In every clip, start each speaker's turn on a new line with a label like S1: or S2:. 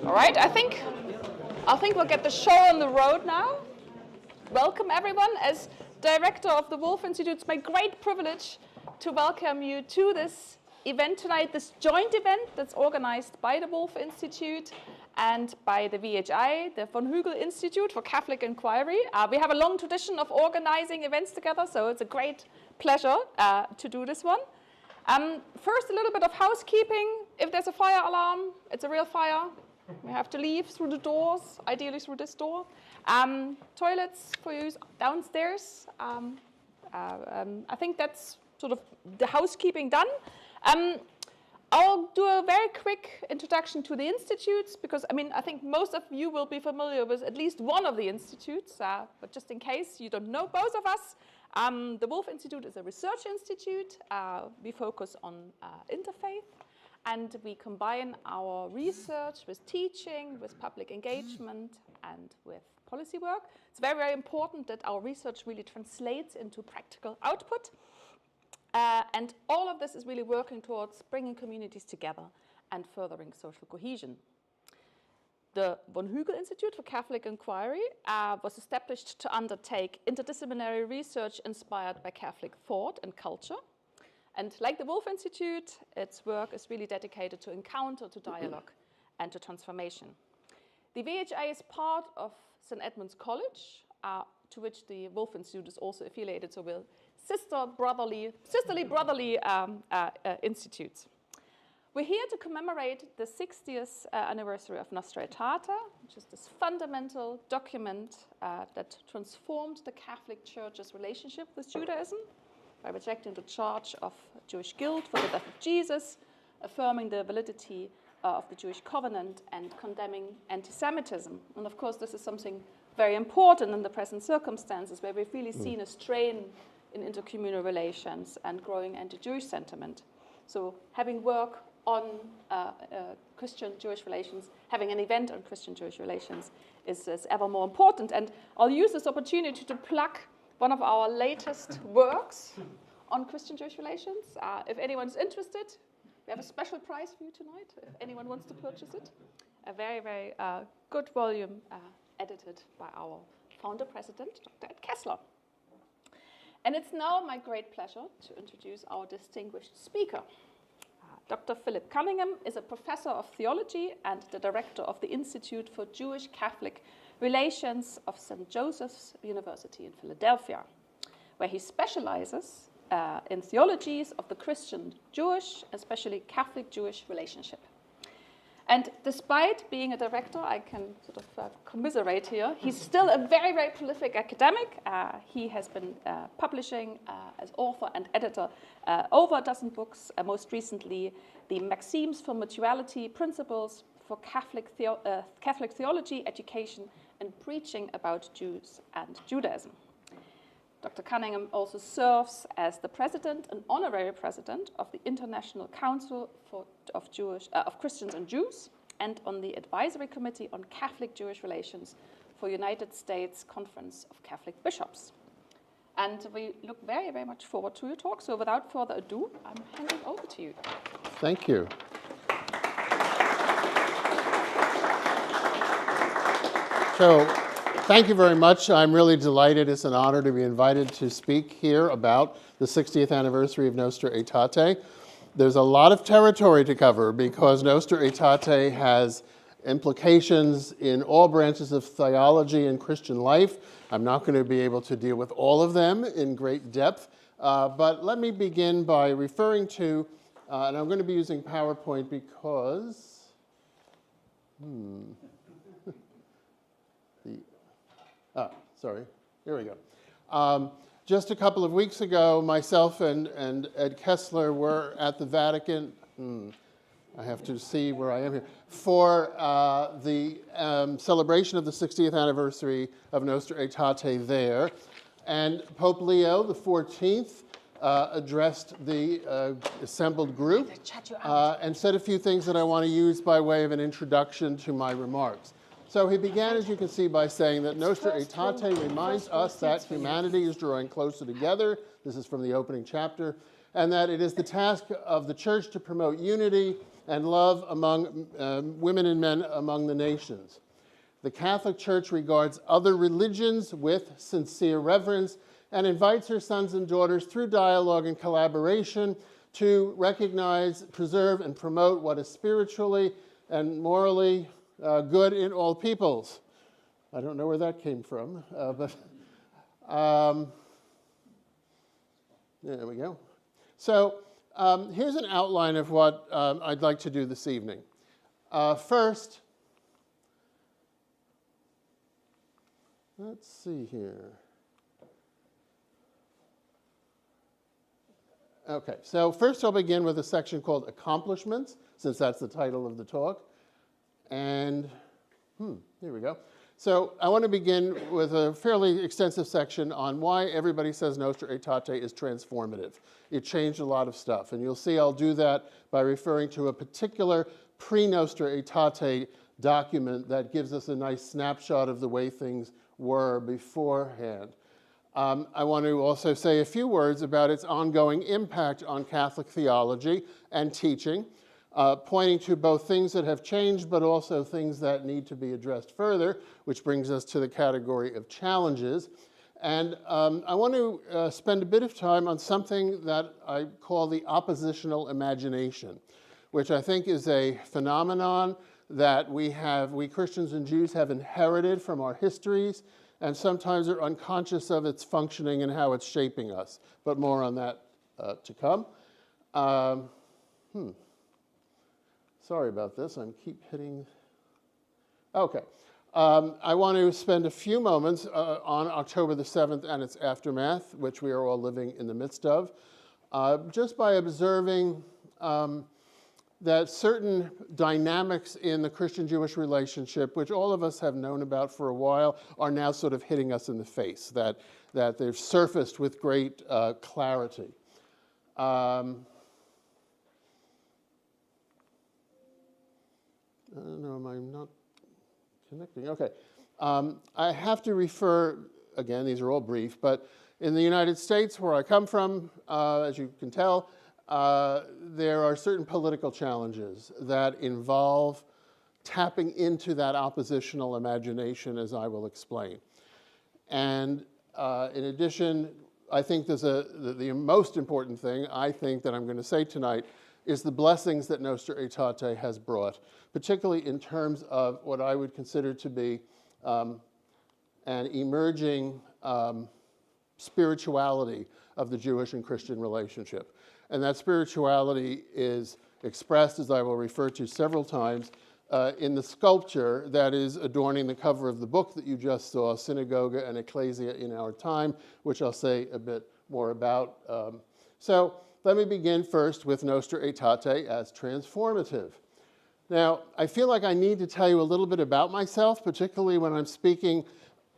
S1: All right, I think we'll get the show on the road now. Welcome everyone. As director of the Woolf Institute, it's my great privilege to welcome you to this event tonight, this joint event that's organized by the Woolf Institute and by the VHI, the von Hugel Institute for Catholic Inquiry. We have a long tradition of organizing events together, so it's a great pleasure to do this one. First, a little bit of housekeeping. If there's a fire alarm, it's a real fire. We have to leave through the doors, ideally through this door. Toilets for use downstairs. I think that's sort of the housekeeping done. I'll do a very quick introduction to the institutes because, I think most of you will be familiar with at least one of the institutes, but just in case you don't know both of us, the Woolf Institute is a research institute. We focus on interfaith, and we combine our research with teaching, with public engagement, and with policy work. It's very, very important that our research really translates into practical output. And all of this is really working towards bringing communities together and furthering social cohesion. The von Hugel Institute for Catholic Inquiry was established to undertake interdisciplinary research inspired by Catholic thought and culture. And like the Woolf Institute, its work is really dedicated to encounter, to dialogue, and to transformation. The VHI is part of St. Edmund's College, to which the Woolf Institute is also affiliated, so we're sisterly brotherly institutes. We're here to commemorate the 60th anniversary of Nostra Aetate, which is this fundamental document that transformed the Catholic Church's relationship with Judaism by rejecting the charge of Jewish guilt for the death of Jesus, affirming the validity of the Jewish covenant, and condemning anti-Semitism. And of course, this is something very important in the present circumstances where we've really seen a strain in intercommunal relations and growing anti-Jewish sentiment. So having work on Christian-Jewish relations, having an event on Christian-Jewish relations is ever more important. And I'll use this opportunity to plug one of our latest works on Christian-Jewish relations. If anyone's interested, we have a special prize for you tonight, if anyone wants to purchase it. A very, very good volume edited by our founder-president, Dr. Ed Kessler. And it's now my great pleasure to introduce our distinguished speaker. Dr. Phil Cunningham is a professor of theology and the director of the Institute for Jewish Catholic Relations of St. Joseph's University in Philadelphia, where he specializes in theologies of the Christian-Jewish, especially Catholic-Jewish relationship. And despite being a director, I can sort of commiserate here, he's still a very, very prolific academic. He has been publishing as author and editor over a dozen books, most recently the Maxims for Mutuality, Principles for Catholic Theology, Education, and Preaching about Jews and Judaism. Dr. Cunningham also serves as the president and honorary president of the International Council of Christians and Jews, and on the advisory committee on Catholic-Jewish relations for United States Conference of Catholic Bishops. And we look very, very much forward to your talk. So without further ado, I'm handing over to you.
S2: Thank you. So, thank you very much. I'm really delighted. It's an honor to be invited to speak here about the 60th anniversary of Nostra Aetate. There's a lot of territory to cover because Nostra Aetate has implications in all branches of theology and Christian life. I'm not going to be able to deal with all of them in great depth, but let me begin by referring to, and I'm going to be using PowerPoint because, sorry, here we go. Just a couple of weeks ago, myself and Ed Kessler were at the Vatican. I have to see where I am here. For the celebration of the 60th anniversary of Nostra Aetate there. And Pope Leo XIV addressed the assembled group and said a few things that I want to use by way of an introduction to my remarks. So he began, as you can see, by saying that Nostra Aetate reminds us that humanity is drawing closer together. This is from the opening chapter. and that it is the task of the church to promote unity and love among women and men among the nations. The Catholic Church regards other religions with sincere reverence and invites her sons and daughters through dialogue and collaboration to recognize, preserve, and promote what is spiritually and morally good in all peoples. I don't know where that came from, but there we go. So here's an outline of what I'd like to do this evening. First, let's see here. Okay, so first I'll begin with a section called Accomplishments, since that's the title of the talk. And, here we go. So I want to begin with a fairly extensive section on why everybody says Nostra Aetate is transformative. It changed a lot of stuff, and you'll see I'll do that by referring to a particular pre-Nostra Aetate document that gives us a nice snapshot of the way things were beforehand. I want to also say a few words about its ongoing impact on Catholic theology and teaching, pointing to both things that have changed but also things that need to be addressed further, which brings us to the category of challenges. And I want to spend a bit of time on something that I call the oppositional imagination, which I think is a phenomenon that we Christians and Jews have inherited from our histories, and sometimes are unconscious of its functioning and how it's shaping us. But more on that to come. Sorry about this, I keep hitting. Okay, I want to spend a few moments on October the 7th and its aftermath, which we are all living in the midst of, just by observing that certain dynamics in the Christian-Jewish relationship, which all of us have known about for a while, are now sort of hitting us in the face, that they've surfaced with great clarity. I don't know, am I not connecting? Okay. I have to refer, again, these are all brief, but in the United States, where I come from, as you can tell, there are certain political challenges that involve tapping into that oppositional imagination, as I will explain. And in addition, I think the most important thing, I think, that I'm going to say tonight is the blessings that Nostra Aetate has brought, particularly in terms of what I would consider to be an emerging spirituality of the Jewish and Christian relationship. And that spirituality is expressed, as I will refer to several times, in the sculpture that is adorning the cover of the book that you just saw, Synagoga and Ecclesia in Our Time, which I'll say a bit more about. So let me begin first with Nostra Aetate as transformative. Now, I feel like I need to tell you a little bit about myself, particularly when I'm speaking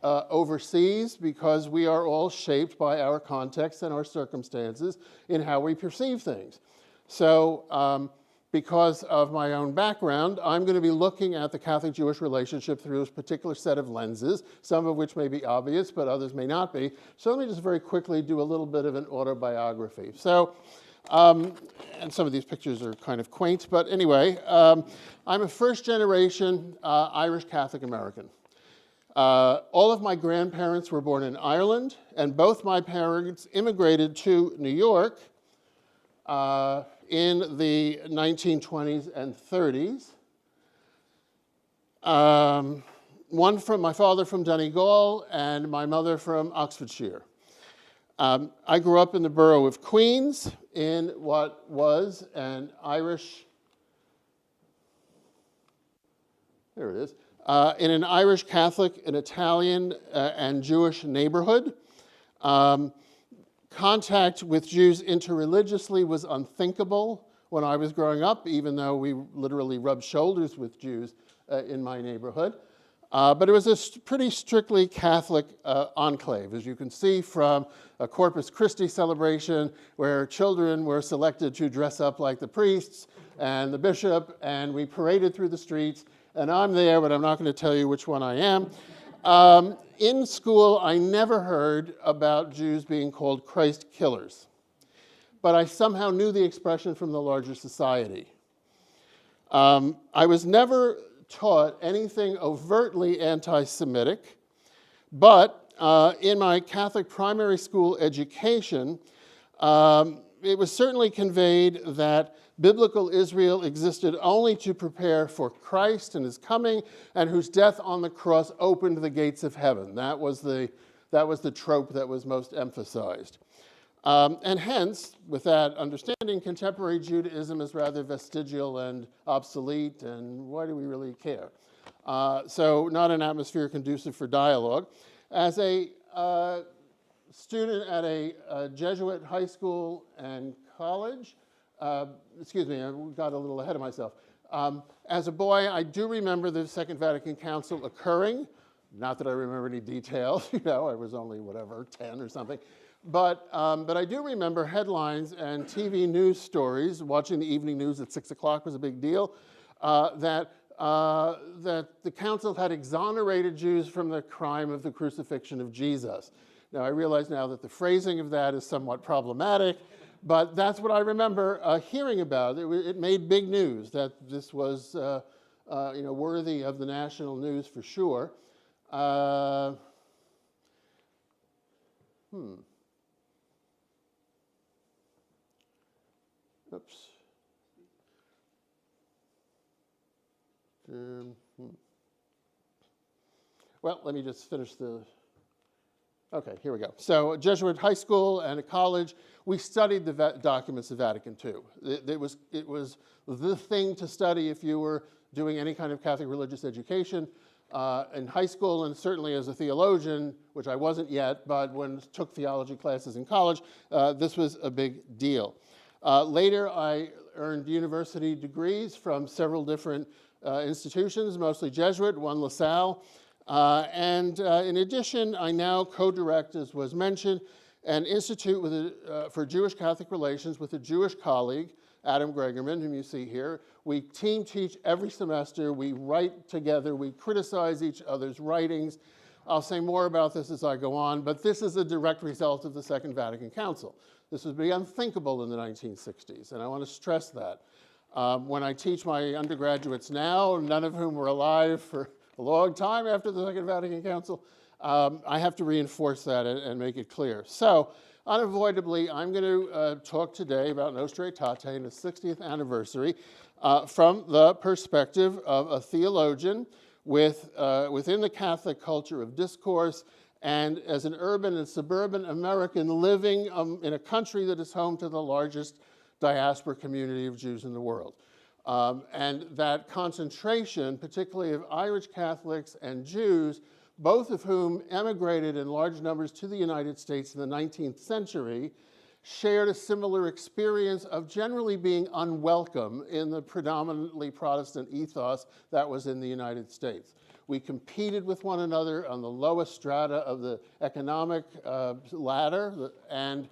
S2: overseas, because we are all shaped by our context and our circumstances in how we perceive things. So because of my own background, I'm going to be looking at the Catholic-Jewish relationship through a particular set of lenses, some of which may be obvious, but others may not be. So let me just very quickly do a little bit of an autobiography. So, and some of these pictures are kind of quaint, but anyway, I'm a first-generation Irish Catholic American. All of my grandparents were born in Ireland, and both my parents immigrated to New York in the 1920s and 30s. My father from Donegal and my mother from Oxfordshire. I grew up in the borough of Queens in what was an Irish, there it is, in an Irish Catholic, an Italian, and Jewish neighborhood. Contact with Jews interreligiously was unthinkable when I was growing up, even though we literally rubbed shoulders with Jews in my neighborhood. But it was a pretty strictly Catholic enclave, as you can see from a Corpus Christi celebration where children were selected to dress up like the priests and the bishop, and we paraded through the streets. And I'm there, but I'm not going to tell you which one I am. In school, I never heard about Jews being called Christ killers. but I somehow knew the expression from the larger society. I was never taught anything overtly anti-Semitic, but in my Catholic primary school education, it was certainly conveyed that biblical Israel existed only to prepare for Christ and his coming, and whose death on the cross opened the gates of heaven. That was the trope that was most emphasized. And hence, with that understanding, contemporary Judaism is rather vestigial and obsolete, and why do we really care? So not an atmosphere conducive for dialogue. As a student at a Jesuit high school and college, excuse me, I got a little ahead of myself. As a boy, I do remember the Second Vatican Council occurring. Not that I remember any details, you know, I was only, whatever, 10 or something. But I do remember headlines and TV news stories. Watching the evening news at 6 o'clock was a big deal, that the council had exonerated Jews from the crime of the crucifixion of Jesus. Now, I realize now that the phrasing of that is somewhat problematic, but that's what I remember hearing about. It made big news that this was worthy of the national news for sure. Oops. Well, let me just finish the... Okay, here we go. So Jesuit high school and a college, we studied the documents of Vatican II. It was the thing to study if you were doing any kind of Catholic religious education. In high school, and certainly as a theologian, which I wasn't yet, but when I took theology classes in college, this was a big deal. Later, I earned university degrees from several different institutions, mostly Jesuit, one LaSalle. And in addition, I now co-direct, as was mentioned, an institute for Jewish Catholic relations with a Jewish colleague, Adam Gregerman, whom you see here. We team teach every semester. We write together. We criticize each other's writings. I'll say more about this as I go on, but this is a direct result of the Second Vatican Council. This would be unthinkable in the 1960s, and I want to stress that. When I teach my undergraduates now, none of whom were alive for a long time after the Second Vatican Council, I have to reinforce that and make it clear. So, unavoidably, I'm going to talk today about Nostra Aetate and its 60th anniversary from the perspective of a theologian within the Catholic culture of discourse, and as an urban and suburban American living in a country that is home to the largest diaspora community of Jews in the world. And that concentration, particularly of Irish Catholics and Jews, both of whom emigrated in large numbers to the United States in the 19th century, shared a similar experience of generally being unwelcome in the predominantly Protestant ethos that was in the United States. We competed with one another on the lowest strata of the economic ladder, and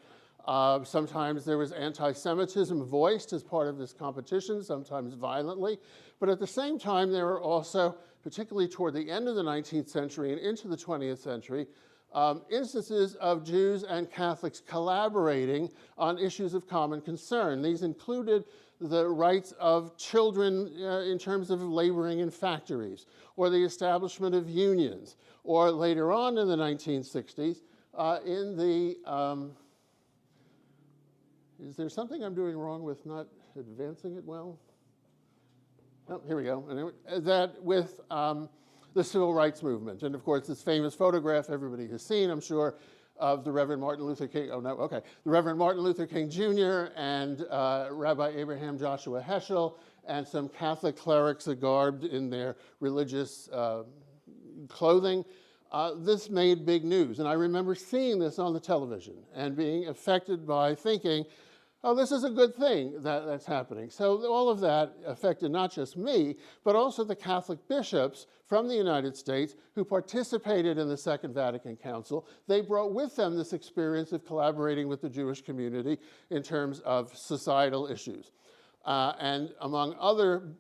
S2: sometimes there was anti-Semitism voiced as part of this competition, sometimes violently. But at the same time, there were also, particularly toward the end of the 19th century and into the 20th century, instances of Jews and Catholics collaborating on issues of common concern. These included the rights of children in terms of laboring in factories, or the establishment of unions, or later on in the 1960s, in the... is there something I'm doing wrong with not advancing it well? Oh, here we go. Anyway, that with the civil rights movement. And of course, this famous photograph everybody has seen, I'm sure, of the Reverend Martin Luther King, oh no, okay, the Reverend Martin Luther King Jr. and Rabbi Abraham Joshua Heschel, and some Catholic clerics garbed in their religious clothing. This made big news, and I remember seeing this on the television and being affected by thinking, oh, this is a good thing that's happening. So all of that affected not just me, but also the Catholic bishops from the United States who participated in the Second Vatican Council. They brought with them this experience of collaborating with the Jewish community in terms of societal issues. And among other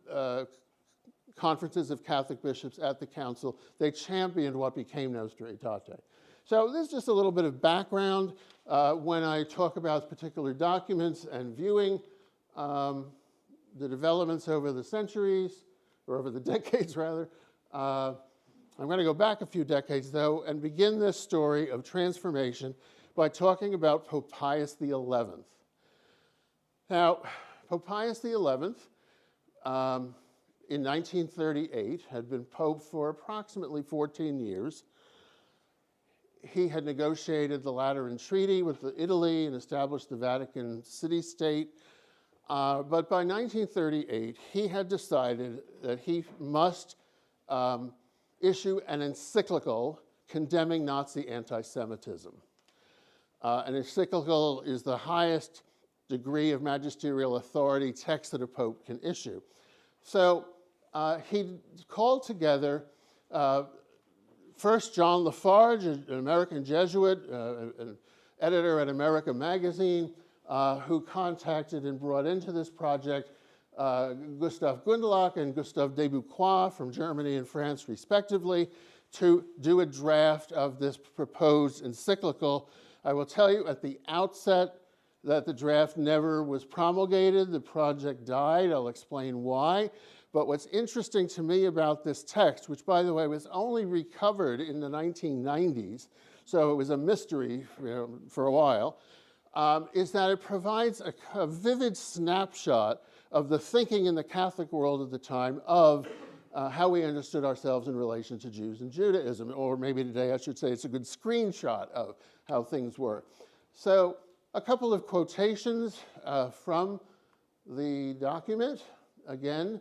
S2: conferences of Catholic bishops at the council, they championed what became Nostra Aetate. So this is just a little bit of background when I talk about particular documents and viewing the developments over the centuries, or over the decades rather. I'm going to go back a few decades though and begin this story of transformation by talking about Pope Pius XI. Now, Pope Pius XI in 1938 had been Pope for approximately 14 years. He had negotiated the Lateran Treaty with Italy and established the Vatican city-state. But by 1938, he had decided that he must issue an encyclical condemning Nazi anti-Semitism. An encyclical is the highest degree of magisterial authority text that a pope can issue. So he called together first John Lafarge, an American Jesuit, an editor at America Magazine, who contacted and brought into this project Gustav Gundelach and Gustav de Buquois from Germany and France, respectively, to do a draft of this proposed encyclical. I will tell you at the outset that the draft never was promulgated. The project died. I'll explain why. But what's interesting to me about this text, which, by the way, was only recovered in the 1990s, so it was a mystery for a while, is that it provides a vivid snapshot of the thinking in the Catholic world at the time of how we understood ourselves in relation to Jews and Judaism, or maybe today I should say it's a good screenshot of how things were. So a couple of quotations from the document. Again,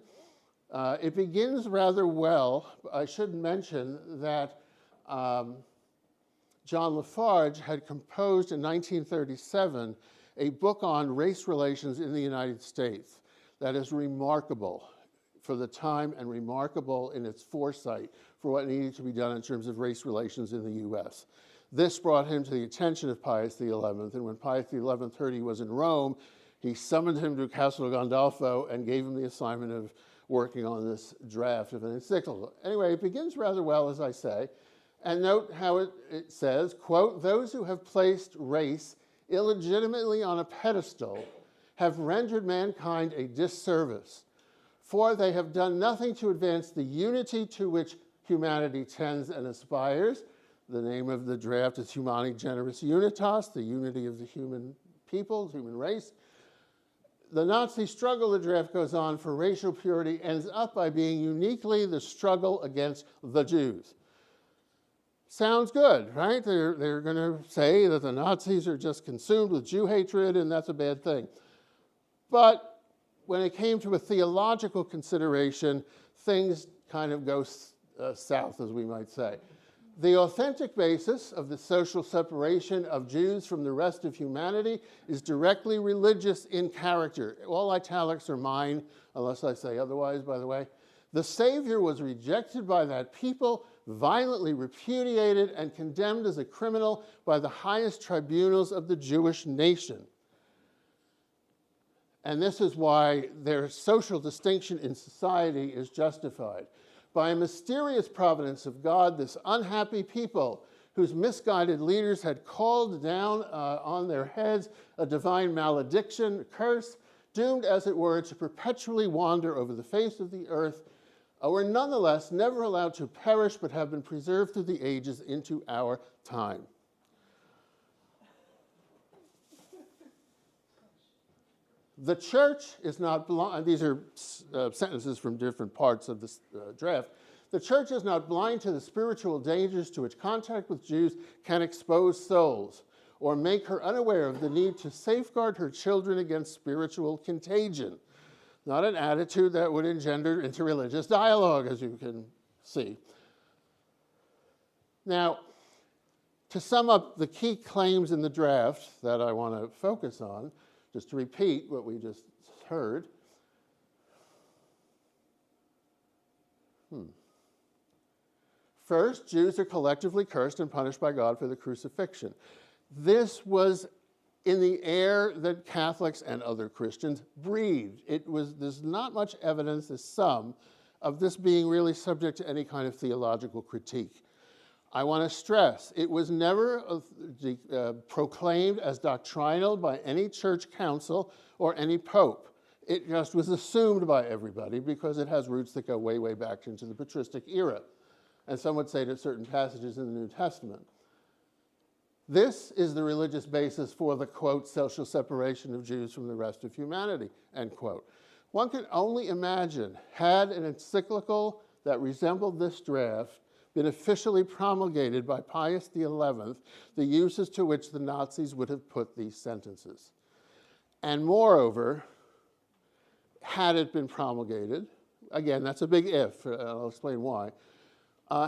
S2: it begins rather well. I should mention that John Lafarge had composed in 1937 a book on race relations in the United States that is remarkable for the time and remarkable in its foresight for what needed to be done in terms of race relations in the U.S. This brought him to the attention of Pius XI, and when Pius XI heard he was in Rome, he summoned him to Castel Gandolfo and gave him the assignment of working on this draft of an encyclical. Anyway, it begins rather well, as I say, and note how it says, quote, "Those who have placed race illegitimately on a pedestal have rendered mankind a disservice, for they have done nothing to advance the unity to which humanity tends and aspires." The name of the draft is Humani Generis Unitas, the unity of the human people, human race. The Nazi struggle, the draft goes on, for racial purity ends up by being uniquely the struggle against the Jews. Sounds good, right? They're going to say that the Nazis are just consumed with Jew hatred and that's a bad thing. But when it came to a theological consideration, things kind of go south, as we might say. The authentic basis of the social separation of Jews from the rest of humanity is directly religious in character. All italics are mine, unless I say otherwise, by the way. The Savior was rejected by that people, violently repudiated and condemned as a criminal by the highest tribunals of the Jewish nation. And this is why their social distinction in society is justified. By a mysterious providence of God, this unhappy people, whose misguided leaders had called down on their heads a divine malediction, a curse, doomed, as it were, to perpetually wander over the face of the earth, were nonetheless never allowed to perish, but have been preserved through the ages into our time. The church is not blind. These are sentences from different parts of this draft. The church is not blind to the spiritual dangers to which contact with Jews can expose souls, or make her unaware of the need to safeguard her children against spiritual contagion. Not an attitude that would engender interreligious dialogue, as you can see. Now, to sum up the key claims in the draft that I want to focus on, just to repeat what we just heard. First, Jews are collectively cursed and punished by God for the crucifixion. This was in the air that Catholics and other Christians breathed. There's not much evidence, there's some, of this being really subject to any kind of theological critique. I want to stress, it was never proclaimed as doctrinal by any church council or any pope. It just was assumed by everybody because it has roots that go way, way back into the patristic era. And some would say to certain passages in the New Testament. This is the religious basis for the, quote, social separation of Jews from the rest of humanity, end quote. One can only imagine, had an encyclical that resembled this draft been officially promulgated by Pius XI, the uses to which the Nazis would have put these sentences. And moreover, had it been promulgated, again, that's a big if, I'll explain why,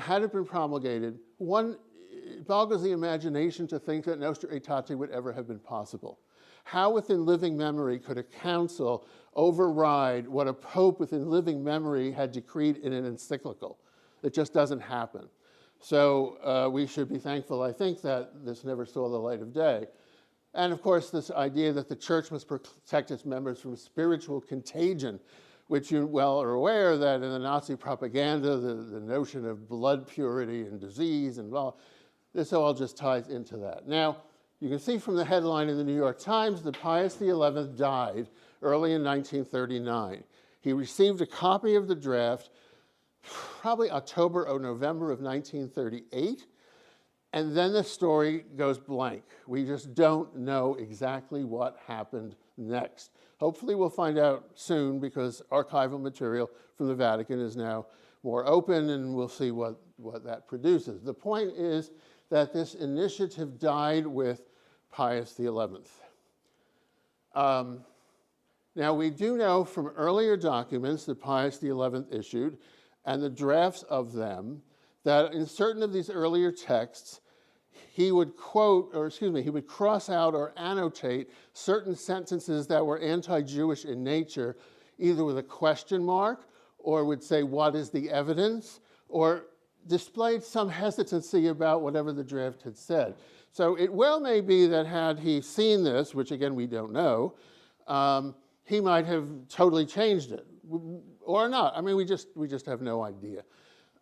S2: had it been promulgated, it boggles the imagination to think that Nostra Aetate would ever have been possible. How within living memory could a council override what a pope within living memory had decreed in an encyclical? It just doesn't happen. So we should be thankful, I think, that this never saw the light of day. And of course, this idea that the church must protect its members from spiritual contagion, which you well are aware that in the Nazi propaganda, the notion of blood purity and disease and well, this all just ties into that. Now, you can see from the headline in the New York Times that Pius XI died early in 1939. He received a copy of the draft probably October or November of 1938, and then the story goes blank. We just don't know exactly what happened next. Hopefully we'll find out soon because archival material from the Vatican is now more open and we'll see what that produces. The point is that this initiative died with Pius XI. Now we do know from earlier documents that Pius XI issued and the drafts of them that in certain of these earlier texts he would quote, or excuse me, he would cross out or annotate certain sentences that were anti-Jewish in nature, either with a question mark, or would say, what is the evidence, or displayed some hesitancy about whatever the draft had said. So it well may be that had he seen this, which again we don't know, he might have totally changed it, or not. I mean, we just have no idea.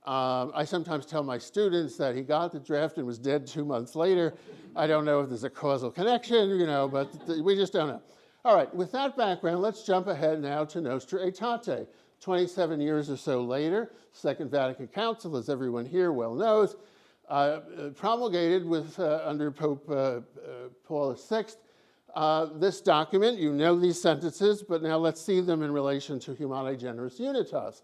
S2: I sometimes tell my students that he got the draft and was dead 2 months later. I don't know if there's a causal connection, you know, but we just don't know. All right, with that background, let's jump ahead now to Nostra Aetate. 27 years or so later, Second Vatican Council, as everyone here well knows, promulgated with under Pope Paul VI this document. You know these sentences, but now let's see them in relation to Humanae Generis Unitas.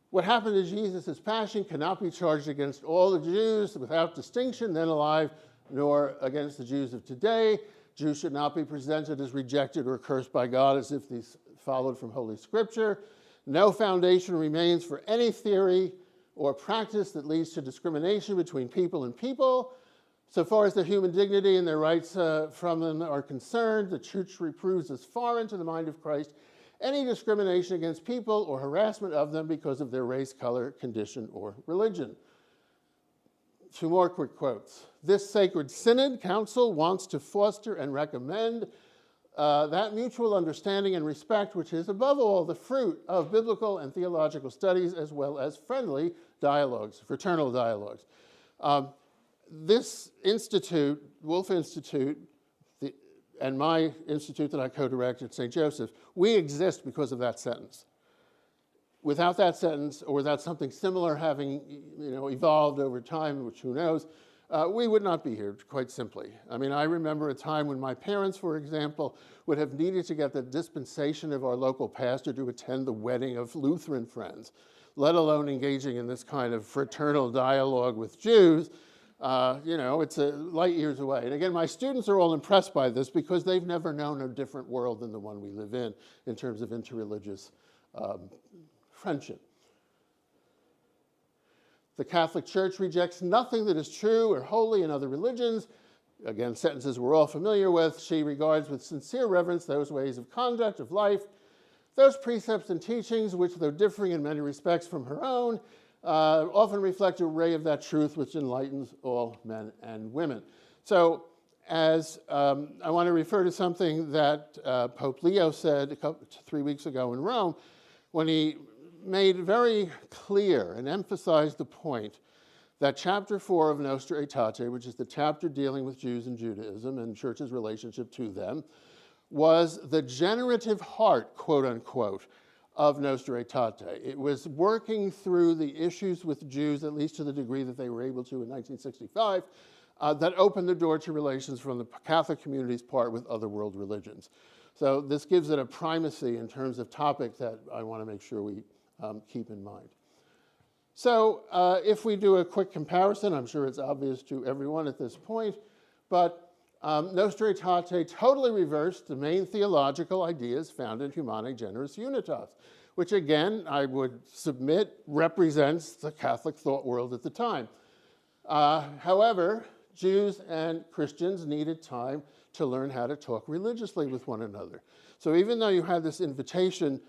S2: What happened to Jesus' passion cannot be charged against all the Jews without distinction, then alive, nor against the Jews of today. Jews should not be presented as rejected or cursed by God as if these followed from Holy Scripture. No foundation remains for any theory or practice that leads to discrimination between people and people. So far as their human dignity and their rights from them are concerned, the Church reproves as far into the mind of Christ any discrimination against people or harassment of them because of their race, color, condition, or religion. 2 more quick quotes. This sacred synod council wants to foster and recommend that mutual understanding and respect which is above all the fruit of biblical and theological studies as well as friendly dialogues, fraternal dialogues. This institute, Woolf Institute, and my institute that I co-direct at St. Joseph's, we exist because of that sentence. Without that sentence, or without something similar having evolved over time, which who knows, we would not be here, quite simply. I mean, I remember a time when my parents, for example, would have needed to get the dispensation of our local pastor to attend the wedding of Lutheran friends, let alone engaging in this kind of fraternal dialogue with Jews. It's a light years away. And again, my students are all impressed by this because they've never known a different world than the one we live in terms of interreligious friendship. The Catholic Church rejects nothing that is true or holy in other religions. Again, sentences we're all familiar with. She regards with sincere reverence those ways of conduct, of life, those precepts and teachings which, though differing in many respects from her own, often reflect a ray of that truth which enlightens all men and women. So as I want to refer to something that Pope Leo said 3 weeks ago in Rome, when he made very clear and emphasized the point that chapter 4 of Nostra Aetate, which is the chapter dealing with Jews and Judaism and church's relationship to them, was the generative heart, quote unquote, of Nostra Aetate. It was working through the issues with Jews, at least to the degree that they were able to in 1965, that opened the door to relations from the Catholic community's part with other world religions. So this gives it a primacy in terms of topic that I want to make sure we keep in mind. So if we do a quick comparison, I'm sure it's obvious to everyone at this point, but Nostra Aetate totally reversed the main theological ideas found in Humanae Generis Unitas, which again, I would submit, represents the Catholic thought world at the time. However, Jews and Christians needed time to learn how to talk religiously with one another. So even though you had this invitation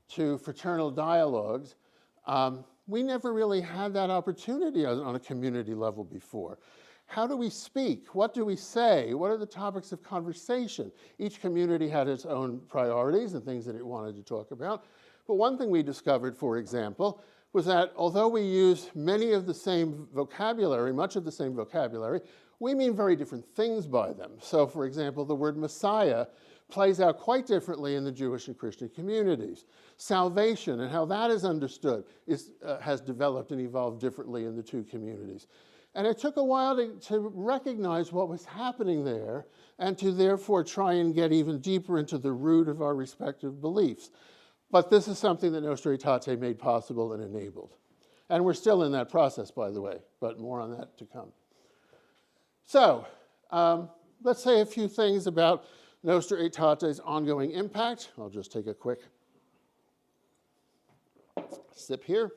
S2: to fraternal dialogues, we never really had that opportunity on a community level before. How do we speak? What do we say? What are the topics of conversation? Each community had its own priorities and things that it wanted to talk about. But one thing we discovered, for example, was that although we use many of the same vocabulary, much of the same vocabulary, we mean very different things by them. So, for example, the word Messiah plays out quite differently in the Jewish and Christian communities. Salvation and how that is understood has developed and evolved differently in the two communities. And it took a while to recognize what was happening there and to therefore try and get even deeper into the root of our respective beliefs. But this is something that Nostra Aetate made possible and enabled. And we're still in that process, by the way, but more on that to come. So let's say a few things about Nostra Aetate's ongoing impact. I'll just take a quick sip here.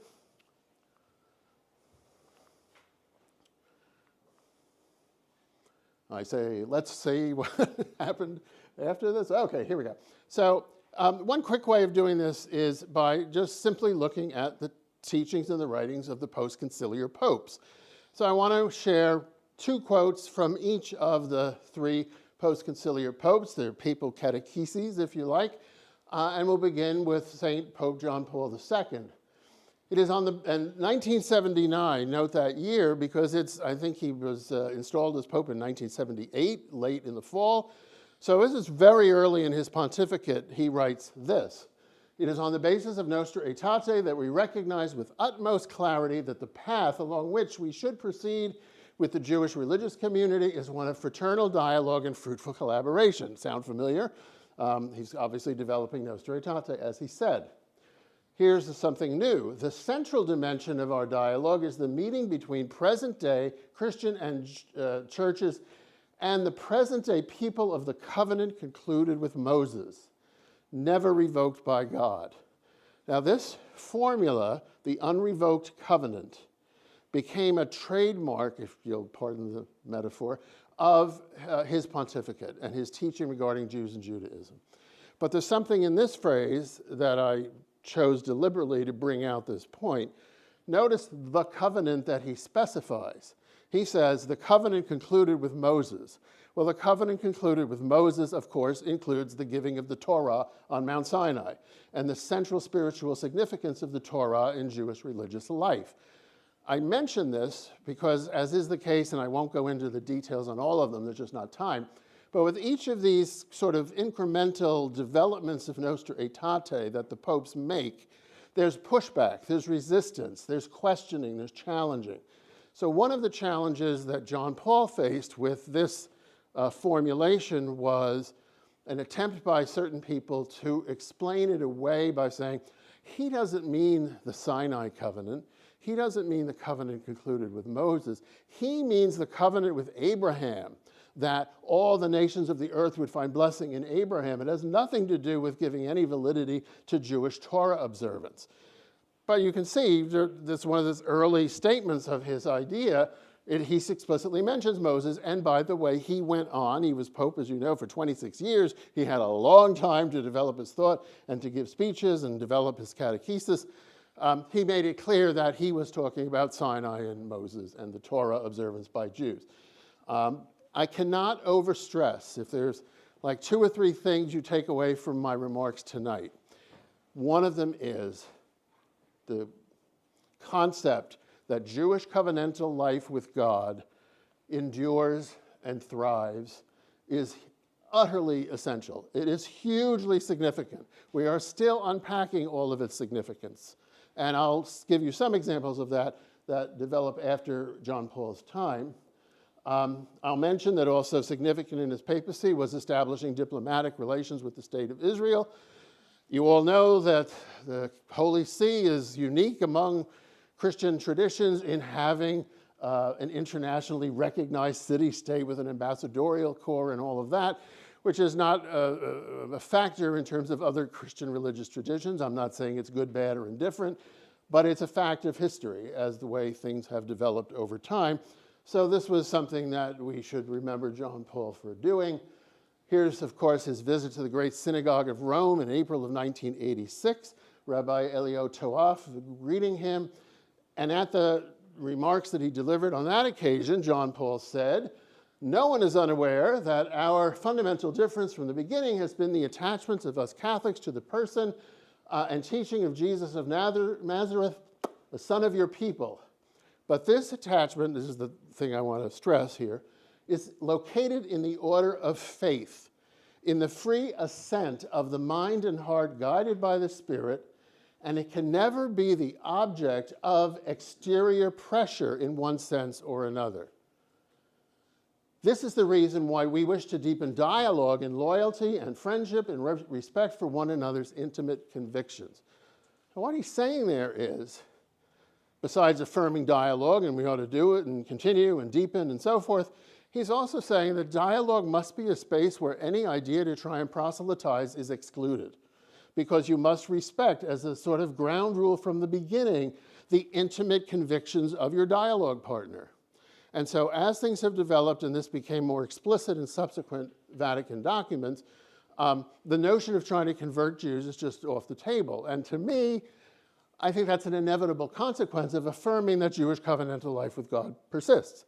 S2: I say, let's see what happened after this. Okay, here we go. So one quick way of doing this is by just simply looking at the teachings and the writings of the post-conciliar popes. So I want to share two quotes from each of the three post-conciliar popes. They're papal catecheses, if you like. And we'll begin with St. Pope John Paul II. It is on and 1979, note that year, because I think he was installed as Pope in 1978, late in the fall. So this is very early in his pontificate. He writes this: "It is on the basis of Nostra Aetate that we recognize with utmost clarity that the path along which we should proceed with the Jewish religious community is one of fraternal dialogue and fruitful collaboration." Sound familiar? He's obviously developing Nostra Aetate, as he said. Here's something new. The central dimension of our dialogue is the meeting between present-day Christian and churches and the present-day people of the covenant concluded with Moses, never revoked by God. Now this formula, the unrevoked covenant, became a trademark, if you'll pardon the metaphor, of his pontificate and his teaching regarding Jews and Judaism. But there's something in this phrase that I chose deliberately to bring out this point. Notice the covenant that he specifies. He says the covenant concluded with Moses. Well, the covenant concluded with Moses, of course, includes the giving of the Torah on Mount Sinai and the central spiritual significance of the Torah in Jewish religious life. I mention this because, as is the case, and I won't go into the details on all of them, there's just not time, but with each of these sort of incremental developments of Nostra Aetate that the popes make, there's pushback, there's resistance, there's questioning, there's challenging. So one of the challenges that John Paul faced with this formulation was an attempt by certain people to explain it away by saying, he doesn't mean the Sinai covenant, he doesn't mean the covenant concluded with Moses, he means the covenant with Abraham, that all the nations of the earth would find blessing in Abraham. It has nothing to do with giving any validity to Jewish Torah observance. But you can see, that's one of those early statements of his idea. He explicitly mentions Moses, and by the way, he went on, he was Pope, as you know, for 26 years. He had a long time to develop his thought and to give speeches and develop his catechesis. He made it clear that he was talking about Sinai and Moses and the Torah observance by Jews. I cannot overstress, if there's like 2 or 3 things you take away from my remarks tonight, one of them is the concept that Jewish covenantal life with God endures and thrives is utterly essential. It is hugely significant. We are still unpacking all of its significance. And I'll give you some examples of that develop after John Paul's time. I'll mention that also significant in his papacy was establishing diplomatic relations with the state of Israel. You all know that the Holy See is unique among Christian traditions in having an internationally recognized city-state with an ambassadorial corps and all of that, which is not a factor in terms of other Christian religious traditions. I'm not saying it's good, bad, or indifferent, but it's a fact of history as the way things have developed over time. So this was something that we should remember John Paul for doing. Here's, of course, his visit to the Great Synagogue of Rome in April of 1986. Rabbi Elio Toaf greeting him. And at the remarks that he delivered on that occasion, John Paul said, "No one is unaware that our fundamental difference from the beginning has been the attachment of us Catholics to the person and teaching of Jesus of Nazareth, the Son of your people. But this attachment," this is the thing I want to stress here, "is located in the order of faith, in the free assent of the mind and heart guided by the Spirit, and it can never be the object of exterior pressure in one sense or another. This is the reason why we wish to deepen dialogue in loyalty and friendship and respect for one another's intimate convictions." And what he's saying there is, besides affirming dialogue, and we ought to do it and continue and deepen and so forth, he's also saying that dialogue must be a space where any idea to try and proselytize is excluded, because you must respect, as a sort of ground rule from the beginning, the intimate convictions of your dialogue partner. And so as things have developed, and this became more explicit in subsequent Vatican documents, the notion of trying to convert Jews is just off the table. And to me, I think that's an inevitable consequence of affirming that Jewish covenantal life with God persists.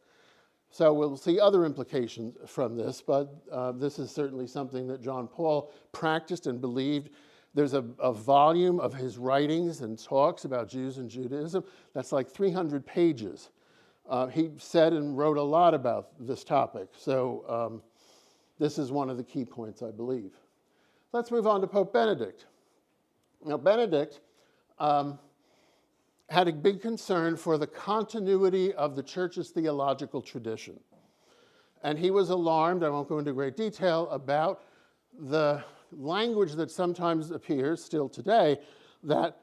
S2: So we'll see other implications from this, but this is certainly something that John Paul practiced and believed. There's a volume of his writings and talks about Jews and Judaism that's like 300 pages. He said and wrote a lot about this topic, so this is one of the key points, I believe. Let's move on to Pope Benedict. Now, Benedict had a big concern for the continuity of the Church's theological tradition. And he was alarmed, I won't go into great detail, about the language that sometimes appears, still today, that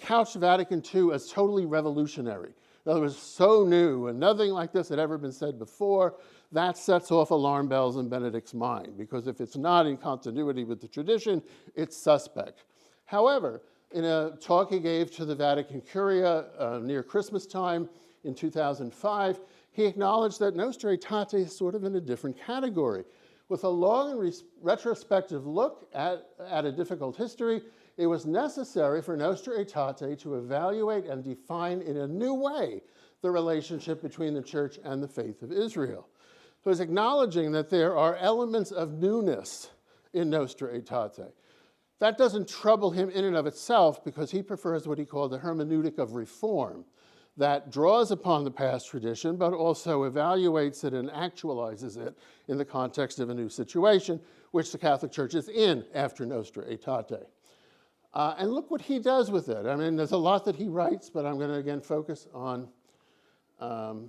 S2: couched Vatican II as totally revolutionary. In other words, so new, and nothing like this had ever been said before. That sets off alarm bells in Benedict's mind, because if it's not in continuity with the tradition, it's suspect. However, in a talk he gave to the Vatican Curia near Christmas time in 2005, he acknowledged that Nostra Aetate is sort of in a different category. With a long and retrospective look at a difficult history, it was necessary for Nostra Aetate to evaluate and define in a new way the relationship between the Church and the faith of Israel. So he's acknowledging that there are elements of newness in Nostra Aetate. That doesn't trouble him in and of itself, because he prefers what he called the hermeneutic of reform, that draws upon the past tradition, but also evaluates it and actualizes it in the context of a new situation, which the Catholic Church is in after Nostra Aetate. And look what he does with it. I mean, there's a lot that he writes, but I'm going to, again, focus on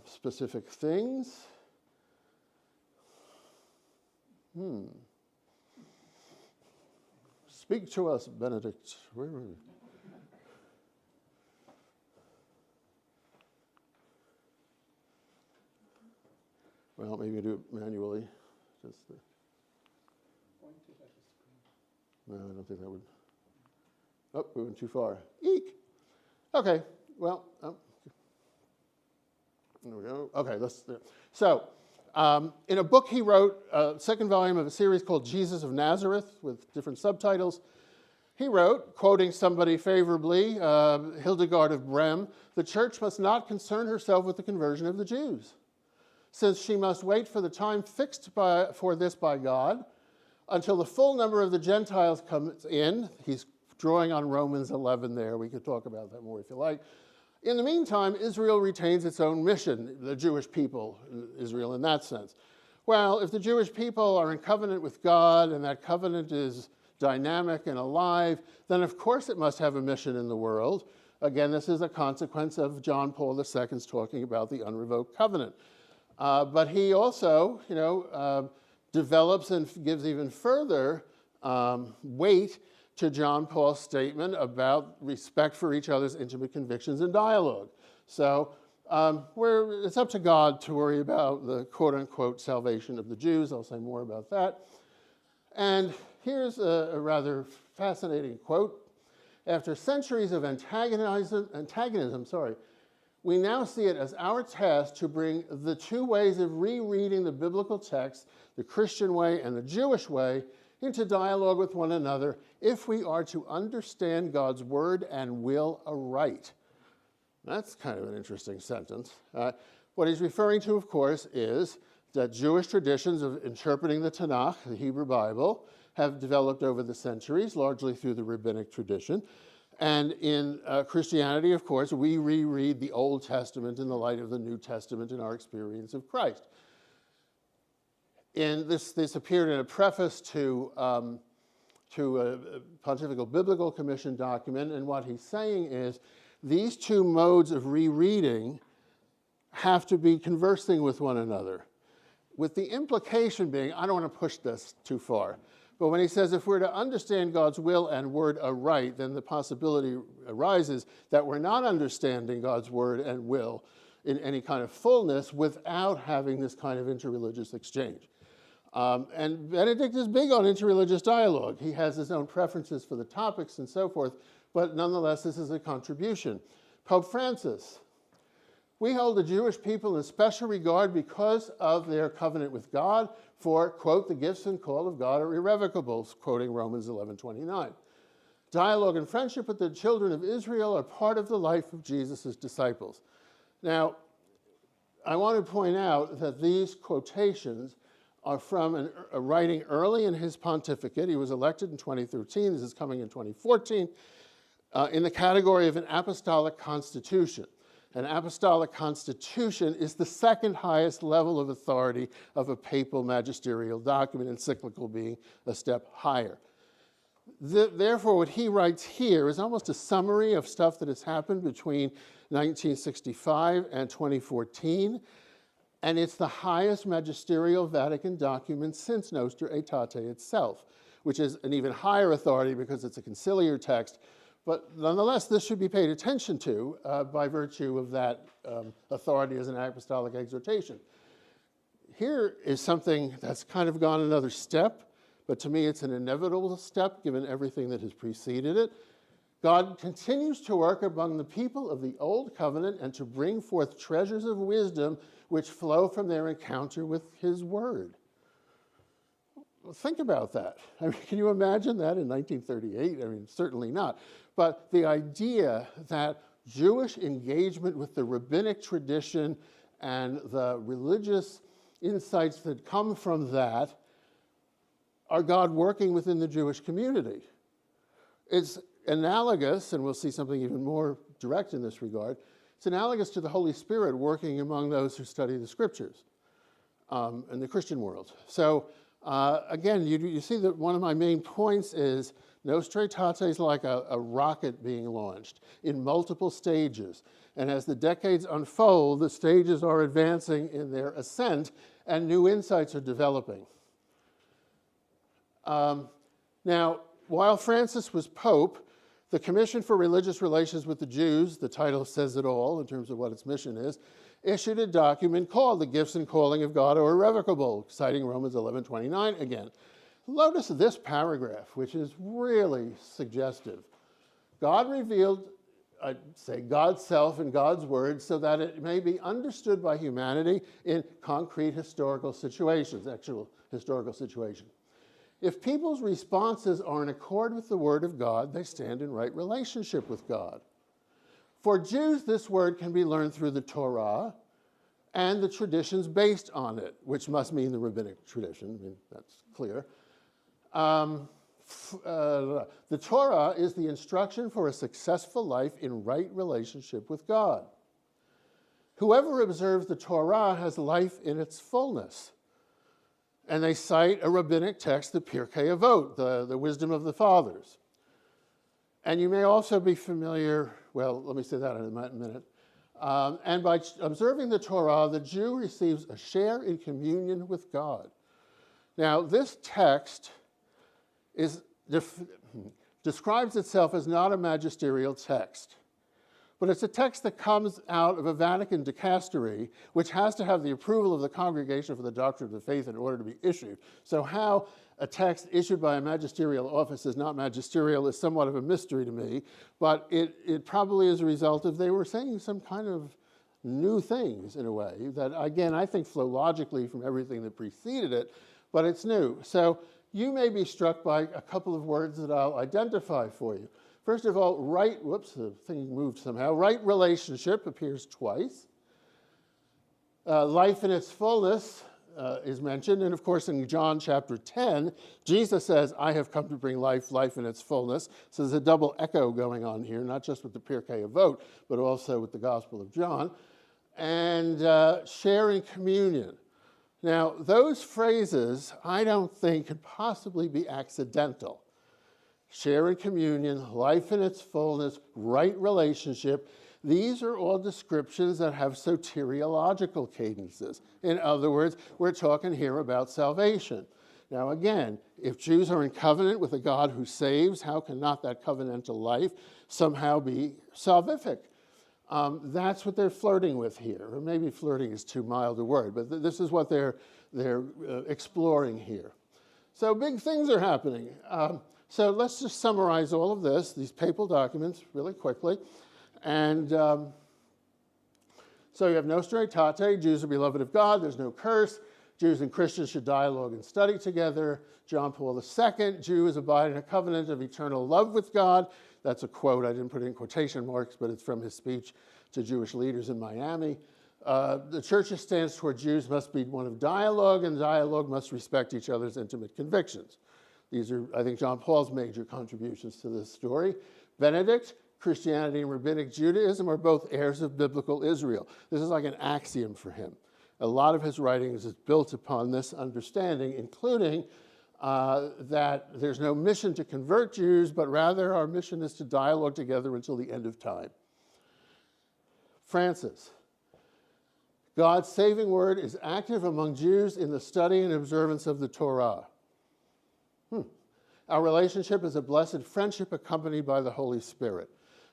S2: specific things. Speak to us, Benedict. Where are we? Well, maybe do it manually. No, I don't think that would. Oh, we went too far. Eek. Okay, well, there we go. Okay, let's. So, in a book he wrote, second volume of a series called Jesus of Nazareth, with different subtitles, he wrote, quoting somebody favorably, Hildegard of Brem, "The Church must not concern herself with the conversion of the Jews, since she must wait for the time fixed for this by God, until the full number of the Gentiles comes in." He's drawing on Romans 11 there. We could talk about that more if you like. In the meantime, Israel retains its own mission, the Jewish people, Israel in that sense. Well, if the Jewish people are in covenant with God and that covenant is dynamic and alive, then of course it must have a mission in the world. Again, this is a consequence of John Paul II's talking about the unrevoked covenant. But he also, develops and gives even further weight to John Paul's statement about respect for each other's intimate convictions and dialogue. So it's up to God to worry about the quote-unquote salvation of the Jews. I'll say more about that. And here's a rather fascinating quote. After centuries of antagonism, we now see it as our task to bring the two ways of rereading the biblical text, the Christian way and the Jewish way, into dialogue with one another if we are to understand God's word and will aright. That's kind of an interesting sentence. What he's referring to, of course, is that Jewish traditions of interpreting the Tanakh, the Hebrew Bible, have developed over the centuries, largely through the rabbinic tradition. And in Christianity, of course, we reread the Old Testament in the light of the New Testament in our experience of Christ. And this appeared in a preface to a Pontifical Biblical Commission document, and what he's saying is these two modes of rereading have to be conversing with one another, with the implication being, I don't want to push this too far, but when he says if we're to understand God's will and word aright, then the possibility arises that we're not understanding God's word and will in any kind of fullness without having this kind of interreligious exchange. And Benedict is big on interreligious dialogue. He has his own preferences for the topics and so forth, but nonetheless, this is a contribution. Pope Francis, we hold the Jewish people in special regard because of their covenant with God, for, quote, the gifts and call of God are irrevocable, quoting Romans 11:29. Dialogue and friendship with the children of Israel are part of the life of Jesus' disciples. Now, I want to point out that these quotations are from a writing early in his pontificate. He was elected in 2013. This is coming in 2014, in the category of an apostolic constitution. An apostolic constitution is the second highest level of authority of a papal magisterial document, encyclical being a step higher. Therefore, what he writes here is almost a summary of stuff that has happened between 1965 and 2014, and it's the highest magisterial Vatican document since Nostra Aetate itself, which is an even higher authority because it's a conciliar text. But nonetheless, this should be paid attention to by virtue of that authority as an apostolic exhortation. Here is something that's kind of gone another step, but to me it's an inevitable step given everything that has preceded it. God continues to work among the people of the Old Covenant and to bring forth treasures of wisdom which flow from their encounter with his word. Well, think about that. I mean, can you imagine that in 1938? I mean, certainly not. But the idea that Jewish engagement with the rabbinic tradition and the religious insights that come from that are God working within the Jewish community. It's analogous, and we'll see something even more direct in this regard, it's analogous to the Holy Spirit working among those who study the scriptures in the Christian world. So again, you see that one of my main points is Nostra Aetate is like a rocket being launched in multiple stages. And as the decades unfold, the stages are advancing in their ascent and new insights are developing. Now, while Francis was Pope, the Commission for Religious Relations with the Jews, the title says it all in terms of what its mission is, issued a document called The Gifts and Calling of God Are Irrevocable, citing Romans 11:29 again. Notice this paragraph, which is really suggestive. God revealed, I'd say, God's self and God's word so that it may be understood by humanity in concrete historical situations, actual historical situations. If people's responses are in accord with the word of God, they stand in right relationship with God. For Jews, this word can be learned through the Torah and the traditions based on it, which must mean the rabbinic tradition. I mean, that's clear. The Torah is the instruction for a successful life in right relationship with God. Whoever observes the Torah has life in its fullness. And they cite a rabbinic text, the Pirkei Avot, the wisdom of the fathers. And you may also be familiar, well, let me say that in a minute. And by observing the Torah, the Jew receives a share in communion with God. Now, this text describes itself as not a magisterial text, but it's a text that comes out of a Vatican dicastery, which has to have the approval of the Congregation for the Doctrine of the Faith in order to be issued. So how a text issued by a magisterial office is not magisterial is somewhat of a mystery to me, but it probably is a result of they were saying some kind of new things in a way that, again, I think flow logically from everything that preceded it, but it's new. So you may be struck by a couple of words that I'll identify for you. First of all, right, whoops, the thing moved somehow. Right relationship appears twice. Life in its fullness is mentioned. And of course, in John chapter 10, Jesus says, I have come to bring life in its fullness. So there's a double echo going on here, not just with the Pirkei Avot, but also with the Gospel of John. And sharing communion. Now, those phrases, I don't think, could possibly be accidental. Share in communion, life in its fullness, right relationship. These are all descriptions that have soteriological cadences. In other words, we're talking here about salvation. Now again, if Jews are in covenant with a God who saves, how can not that covenantal life somehow be salvific? That's what they're flirting with here. Or maybe flirting is too mild a word, but this is what they're exploring here. So big things are happening. So let's just summarize all of this, these papal documents, really quickly. And so you have Nostra Aetate, Jews are beloved of God, there's no curse. Jews and Christians should dialogue and study together. John Paul II, Jews abide in a covenant of eternal love with God. That's a quote, I didn't put it in quotation marks, but it's from his speech to Jewish leaders in Miami. The church's stance toward Jews must be one of dialogue, and dialogue must respect each other's intimate convictions. These are, I think, John Paul's major contributions to this story. Benedict, Christianity and Rabbinic Judaism are both heirs of biblical Israel. This is like an axiom for him. A lot of his writings is built upon this understanding, including that there's no mission to convert Jews, but rather our mission is to dialogue together until the end of time. Francis, God's saving word is active among Jews in the study and observance of the Torah. Our relationship is a blessed friendship accompanied by the Holy Spirit.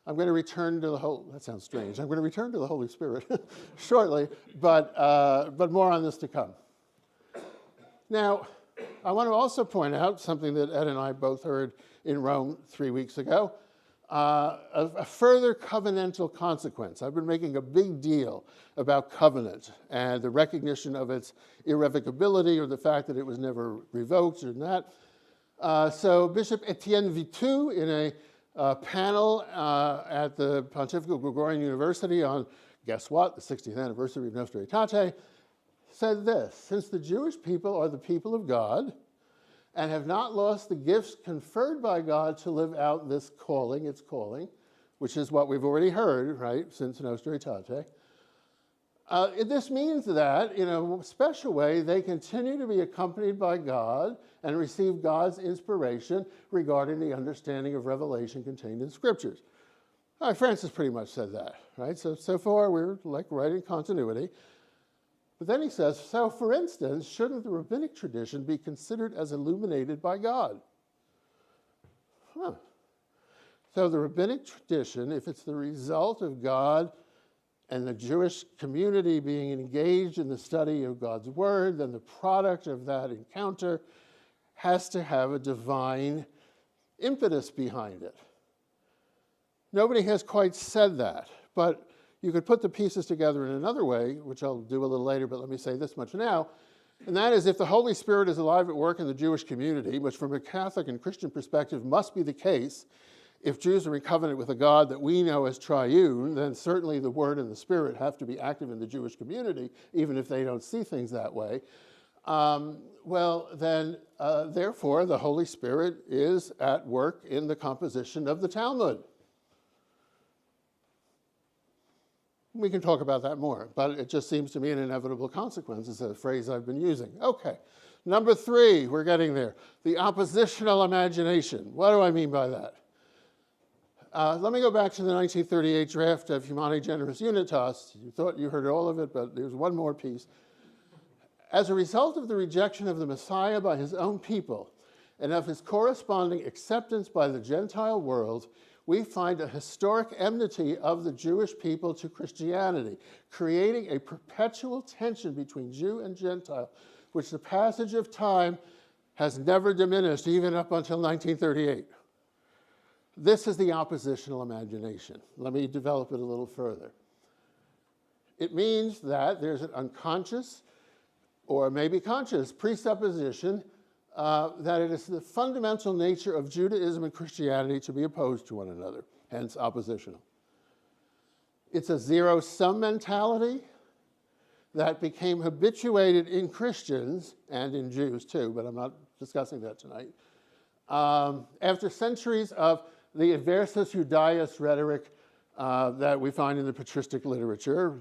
S2: I'm going to return to the that sounds strange. I'm going to return to the Holy Spirit shortly, but more on this to come. Now, I want to also point out something that Ed and I both heard in Rome 3 weeks ago, a further covenantal consequence. I've been making a big deal about covenant and the recognition of its irrevocability or the fact that it was never revoked or that. So Bishop Etienne Vitou, in a panel at the Pontifical Gregorian University on, guess what, the 60th anniversary of Nostra Aetate, said this: since the Jewish people are the people of God and have not lost the gifts conferred by God to live out this calling, its calling, which is what we've already heard, right, since Nostra Aetate, this means that, in a special way, they continue to be accompanied by God and receive God's inspiration regarding the understanding of revelation contained in Scriptures. Francis pretty much said that, right? So far, we're like right in continuity. But then he says, so for instance, shouldn't the rabbinic tradition be considered as illuminated by God? So the rabbinic tradition, if it's the result of God and the Jewish community being engaged in the study of God's word, then the product of that encounter has to have a divine impetus behind it. Nobody has quite said that, but you could put the pieces together in another way, which I'll do a little later, but let me say this much now, and that is if the Holy Spirit is alive at work in the Jewish community, which from a Catholic and Christian perspective must be the case, if Jews are in covenant with a God that we know as triune, then certainly the Word and the Spirit have to be active in the Jewish community, even if they don't see things that way. well, then, therefore, the Holy Spirit is at work in the composition of the Talmud. We can talk about that more, but it just seems to me an inevitable consequence. It's a phrase I've been using. Okay, number 3, we're getting there. The oppositional imagination. What do I mean by that? Let me go back to the 1938 draft of Humani Generis Unitas. You thought you heard all of it, but there's one more piece. As a result of the rejection of the Messiah by his own people and of his corresponding acceptance by the Gentile world, we find a historic enmity of the Jewish people to Christianity, creating a perpetual tension between Jew and Gentile, which the passage of time has never diminished, even up until 1938. This is the oppositional imagination. Let me develop it a little further. It means that there's an unconscious, or maybe conscious, presupposition that it is the fundamental nature of Judaism and Christianity to be opposed to one another, hence oppositional. It's a zero-sum mentality that became habituated in Christians, and in Jews too, but I'm not discussing that tonight, after centuries of the adversus Judaeus rhetoric that we find in the patristic literature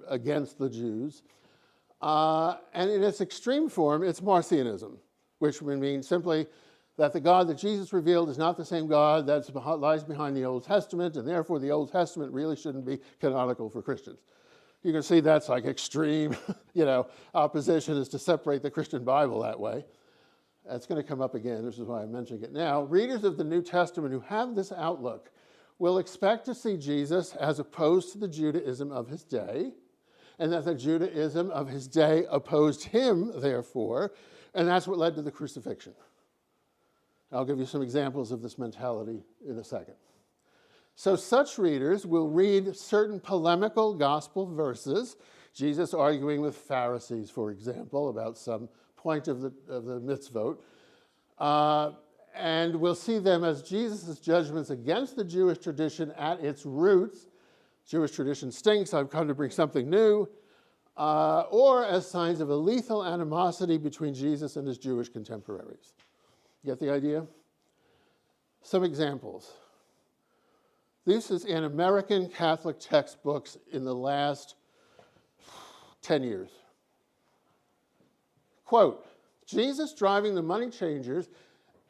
S2: against the Jews. And in its extreme form, it's Marcionism, which would mean simply that the God that Jesus revealed is not the same God that lies behind the Old Testament, and therefore the Old Testament really shouldn't be canonical for Christians. You can see that's like extreme, opposition is to separate the Christian Bible that way. That's going to come up again. This is why I'm mentioning it now. Readers of the New Testament who have this outlook will expect to see Jesus as opposed to the Judaism of his day, and that the Judaism of his day opposed him, therefore, and that's what led to the crucifixion. I'll give you some examples of this mentality in a second. So such readers will read certain polemical gospel verses, Jesus arguing with Pharisees, for example, about some point of the mitzvot, and we'll see them as Jesus' judgments against the Jewish tradition at its roots. Jewish tradition stinks, I've come to bring something new, or as signs of a lethal animosity between Jesus and his Jewish contemporaries. Get the idea? Some examples. This is in American Catholic textbooks in the last 10 years. Quote, Jesus driving the money changers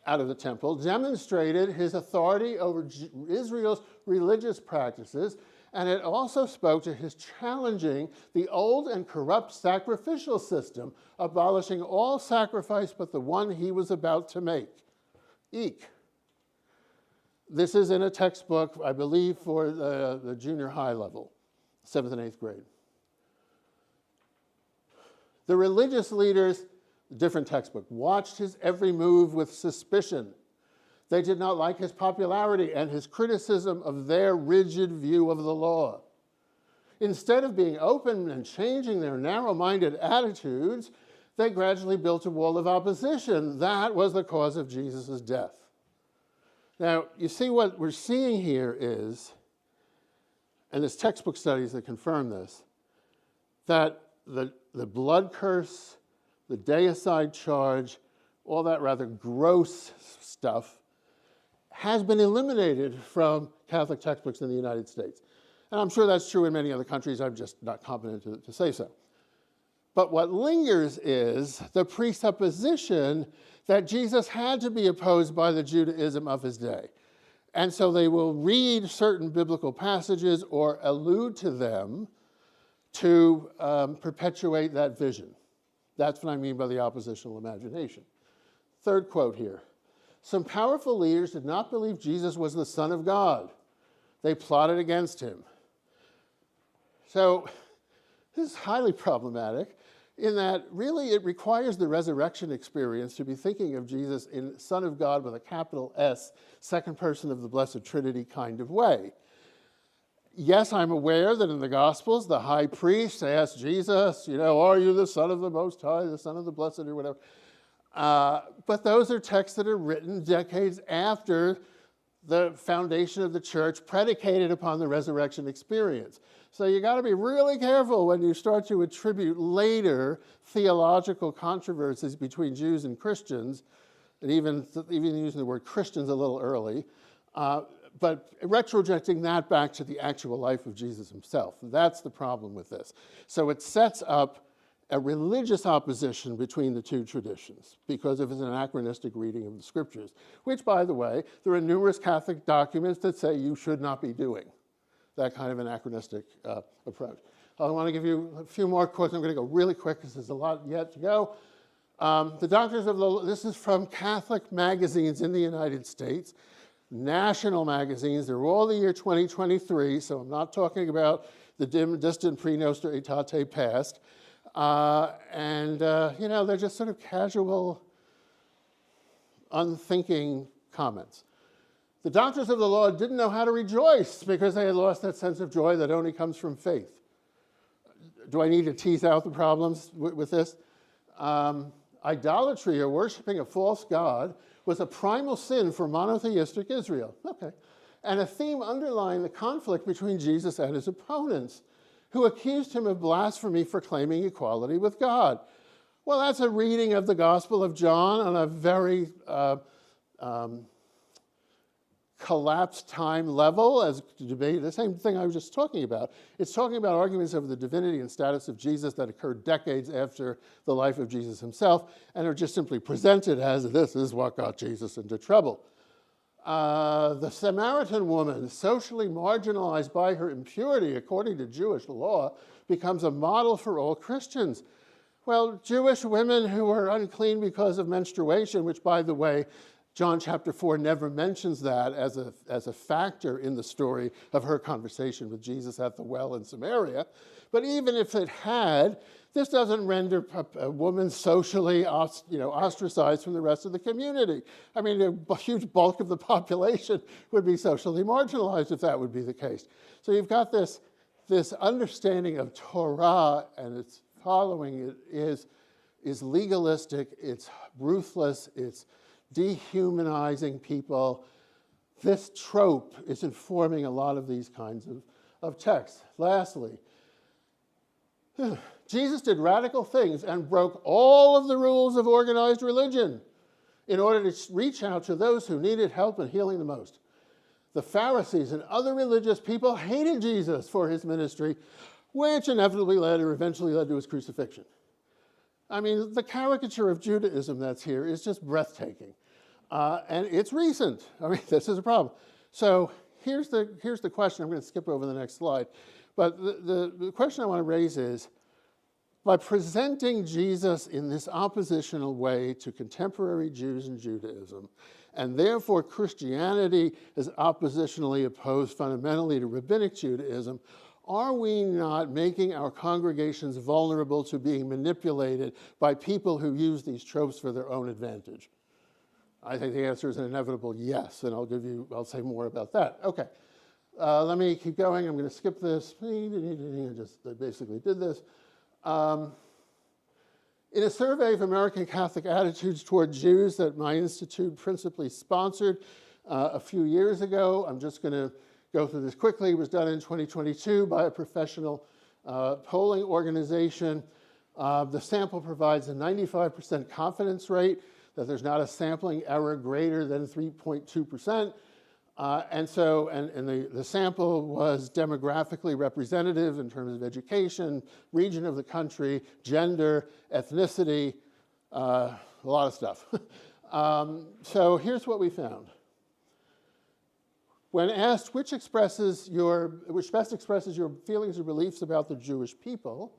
S2: out of the temple demonstrated his authority over Israel's religious practices, and it also spoke to his challenging the old and corrupt sacrificial system, abolishing all sacrifice but the one he was about to make. Eek. This is in a textbook, I believe, for the junior high level, 7th and 8th grade. The religious leaders, different textbook, watched his every move with suspicion. They did not like his popularity and his criticism of their rigid view of the law. Instead of being open and changing their narrow-minded attitudes, they gradually built a wall of opposition. That was the cause of Jesus' death. Now, you see what we're seeing here is, and there's textbook studies that confirm this, that the blood curse, the deicide charge, all that rather gross stuff has been eliminated from Catholic textbooks in the United States. And I'm sure that's true in many other countries. I'm just not competent to say so. But what lingers is the presupposition that Jesus had to be opposed by the Judaism of his day. And so they will read certain biblical passages or allude to them to perpetuate that vision. That's what I mean by the oppositional imagination. Third quote here. Some powerful leaders did not believe Jesus was the Son of God. They plotted against him. So this is highly problematic in that really it requires the resurrection experience to be thinking of Jesus in Son of God with a capital S, second person of the Blessed Trinity kind of way. Yes, I'm aware that in the Gospels, the high priest asked Jesus, are you the Son of the Most High, the Son of the Blessed, or whatever. But those are texts that are written decades after the foundation of the church predicated upon the resurrection experience. So you got to be really careful when you start to attribute later theological controversies between Jews and Christians, and even using the word Christians a little early, but retrojecting that back to the actual life of Jesus himself. That's the problem with this. So it sets up a religious opposition between the two traditions because of its anachronistic reading of the scriptures, which, by the way, there are numerous Catholic documents that say you should not be doing that kind of anachronistic approach. I want to give you a few more quotes. I'm going to go really quick because there's a lot yet to go. The Doctors of the Law, this is from Catholic magazines in the United States, national magazines. They're all the year 2023, so I'm not talking about the dim, distant pre-Nostra Aetate past. You know, they're just sort of casual, unthinking comments. The Doctors of the Law didn't know how to rejoice because they had lost that sense of joy that only comes from faith. Do I need to tease out the problems with this? Idolatry, or worshiping a false god, was a primal sin for monotheistic Israel. Okay. And a theme underlying the conflict between Jesus and his opponents, who accused him of blasphemy for claiming equality with God. Well, that's a reading of the Gospel of John on a very collapsed time level as debate, the same thing I was just talking about. It's talking about arguments over the divinity and status of Jesus that occurred decades after the life of Jesus himself, and are just simply presented as this is what got Jesus into trouble. The Samaritan woman, socially marginalized by her impurity according to Jewish law, becomes a model for all Christians. Well, Jewish women who are unclean because of menstruation, which, by the way, John chapter 4 never mentions that as a factor in the story of her conversation with Jesus at the well in Samaria. But even if it had, this doesn't render a woman socially ostracized from the rest of the community. I mean, a huge bulk of the population would be socially marginalized if that would be the case. So you've got this understanding of Torah, and its following it is legalistic, it's ruthless, it's dehumanizing people. This trope is informing a lot of these kinds of texts. Lastly, Jesus did radical things and broke all of the rules of organized religion in order to reach out to those who needed help and healing the most. The Pharisees and other religious people hated Jesus for his ministry, which inevitably eventually led to his crucifixion. I mean, the caricature of Judaism that's here is just breathtaking. And it's recent. I mean, this is a problem. So here's the question. I'm going to skip over the next slide. But the question I want to raise is, by presenting Jesus in this oppositional way to contemporary Jews and Judaism, and therefore Christianity is oppositionally opposed fundamentally to rabbinic Judaism, are we not making our congregations vulnerable to being manipulated by people who use these tropes for their own advantage? I think the answer is an inevitable yes, and I'll say more about that. Okay, let me keep going. I'm going to skip this. I basically did this. In a survey of American Catholic attitudes toward Jews that my institute principally sponsored a few years ago, I'm just going to go through this quickly. It was done in 2022 by a professional polling organization. The sample provides a 95% confidence rate that there's not a sampling error greater than 3.2%. And the sample was demographically representative in terms of education, region of the country, gender, ethnicity, a lot of stuff. So here's what we found. When asked which best expresses your feelings or beliefs about the Jewish people,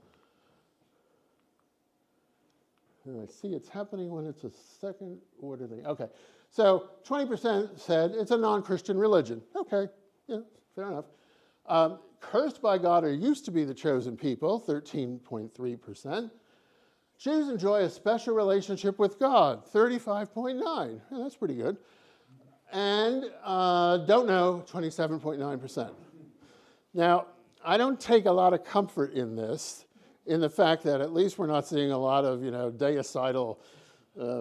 S2: and I see it's happening when it's a second order thing. Okay, so 20% said it's a non-Christian religion. Okay, yeah, fair enough. Cursed by God or used to be the chosen people, 13.3%. Jews enjoy a special relationship with God, 35.9%. Yeah, that's pretty good. And don't know, 27.9%. Now, I don't take a lot of comfort in this, in the fact that at least we're not seeing a lot of, deicidal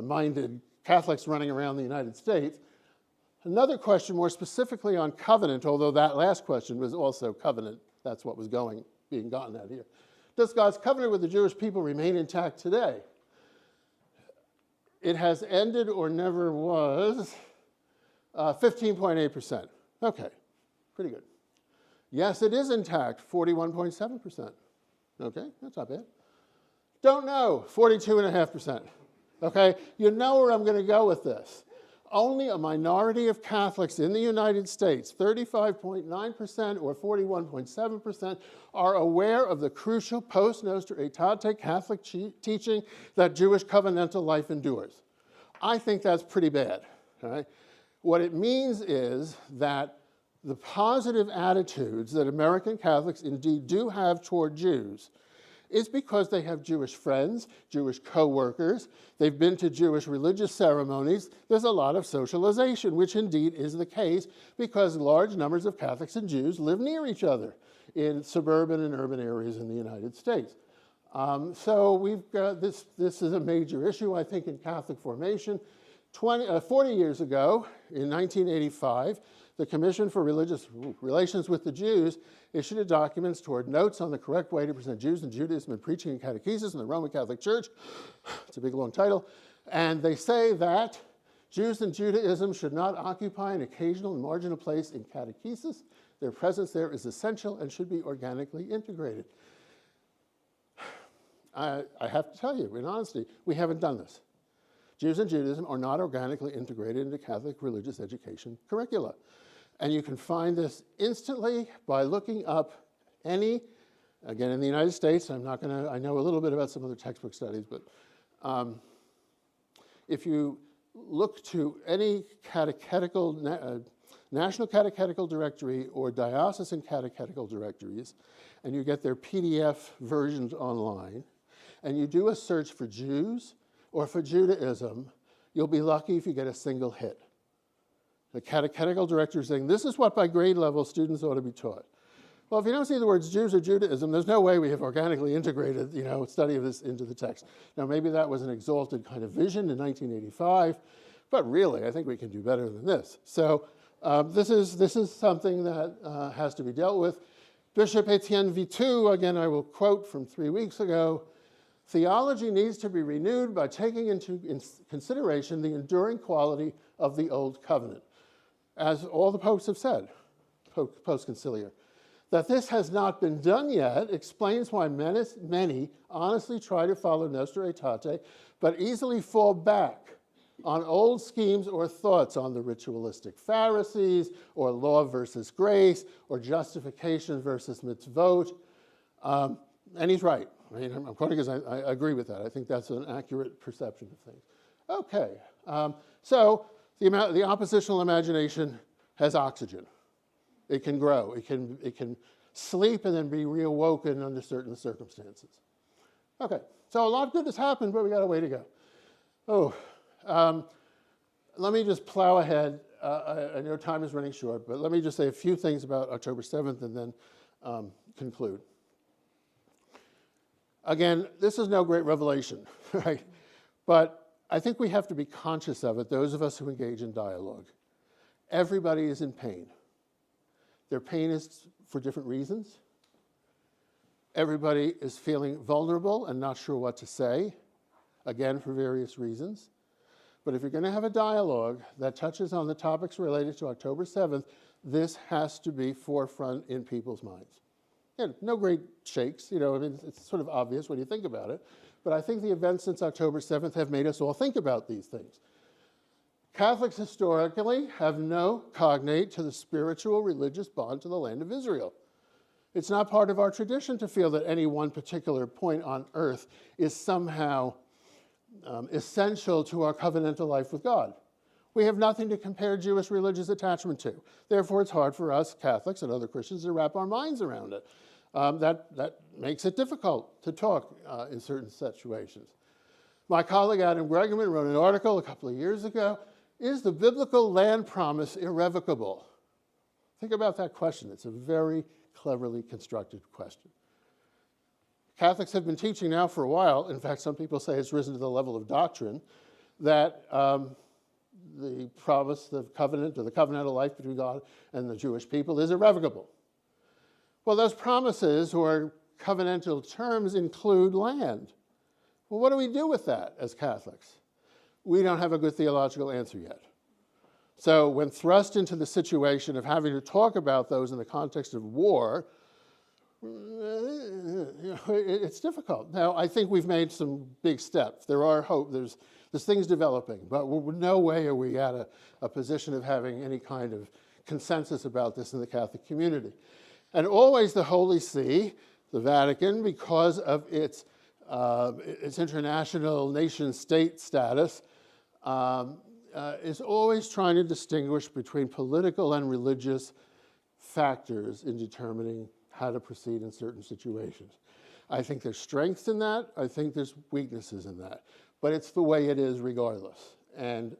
S2: minded Catholics running around the United States. Another question more specifically on covenant, although that last question was also covenant. That's what was being gotten at here. Does God's covenant with the Jewish people remain intact today? It has ended or never was 15.8%. Okay, pretty good. Yes, it is intact, 41.7%. Okay, that's not bad. Don't know, 42.5%. Okay, you know where I'm going to go with this. Only a minority of Catholics in the United States, 35.9% or 41.7%, are aware of the crucial post-Nostra Aetate Catholic teaching that Jewish covenantal life endures. I think that's pretty bad. All right? What it means is that the positive attitudes that American Catholics indeed do have toward Jews is because they have Jewish friends, Jewish co-workers, they've been to Jewish religious ceremonies. There's a lot of socialization, which indeed is the case because large numbers of Catholics and Jews live near each other in suburban and urban areas in the United States. So we've got this is a major issue, I think, in Catholic formation. 40 years ago, in 1985, the Commission for Religious Relations with the Jews issued documents toward notes on the correct way to present Jews and Judaism in preaching and catechesis in the Roman Catholic Church. It's a big, long title. And they say that Jews and Judaism should not occupy an occasional and marginal place in catechesis. Their presence there is essential and should be organically integrated. I have to tell you, in honesty, we haven't done this. Jews and Judaism are not organically integrated into Catholic religious education curricula. And you can find this instantly by looking up any, again, in the United States, I know a little bit about some other textbook studies, but if you look to any National Catechetical Directory or Diocesan Catechetical Directories, and you get their PDF versions online, and you do a search for Jews or for Judaism, you'll be lucky if you get a single hit. The catechetical director is saying, this is what by grade level students ought to be taught. Well, if you don't see the words Jews or Judaism, there's no way we have organically integrated, study of this into the text. Now, maybe that was an exalted kind of vision in 1985, but really, I think we can do better than this. So this is something that has to be dealt with. Bishop Etienne Vitou, again, I will quote from 3 weeks ago, theology needs to be renewed by taking into consideration the enduring quality of the Old Covenant. As all the popes have said, post-conciliar, that this has not been done yet explains why many honestly try to follow Nostra Aetate, but easily fall back on old schemes or thoughts on the ritualistic Pharisees, or law versus grace, or justification versus mitzvot. And he's right. I mean, I'm quoting because I agree with that. I think that's an accurate perception of things. Okay, so the oppositional imagination has oxygen. It can grow. It can sleep and then be reawoken under certain circumstances. Okay, so a lot of good has happened, but we got a way to go. Let me just plow ahead. I know time is running short, but let me just say a few things about October 7th and then conclude. Again, this is no great revelation, right? But I think we have to be conscious of it, those of us who engage in dialogue. Everybody is in pain. Their pain is for different reasons. Everybody is feeling vulnerable and not sure what to say, again, for various reasons. But if you're going to have a dialogue that touches on the topics related to October 7th, this has to be forefront in people's minds. No great shakes, I mean, it's sort of obvious when you think about it. But I think the events since October 7th have made us all think about these things. Catholics historically have no cognate to the spiritual religious bond to the land of Israel. It's not part of our tradition to feel that any one particular point on earth is somehow essential to our covenantal life with God. We have nothing to compare Jewish religious attachment to. Therefore, it's hard for us Catholics and other Christians to wrap our minds around it. That makes it difficult to talk in certain situations. My colleague Adam Gregerman wrote an article a couple of years ago, is the biblical land promise irrevocable? Think about that question. It's a very cleverly constructed question. Catholics have been teaching now for a while, in fact, some people say it's risen to the level of doctrine, that the promise, the covenant, or the covenantal life between God and the Jewish people is irrevocable. Well, those promises or covenantal terms include land. Well, what do we do with that as Catholics? We don't have a good theological answer yet. So when thrust into the situation of having to talk about those in the context of war, it's difficult. Now, I think we've made some big steps. There are hope. There's things developing, but no way are we at a position of having any kind of consensus about this in the Catholic community. And always the Holy See, the Vatican, because of its international nation-state status, is always trying to distinguish between political and religious factors in determining how to proceed in certain situations. I think there's strengths in that. I think there's weaknesses in that. But it's the way it is regardless. And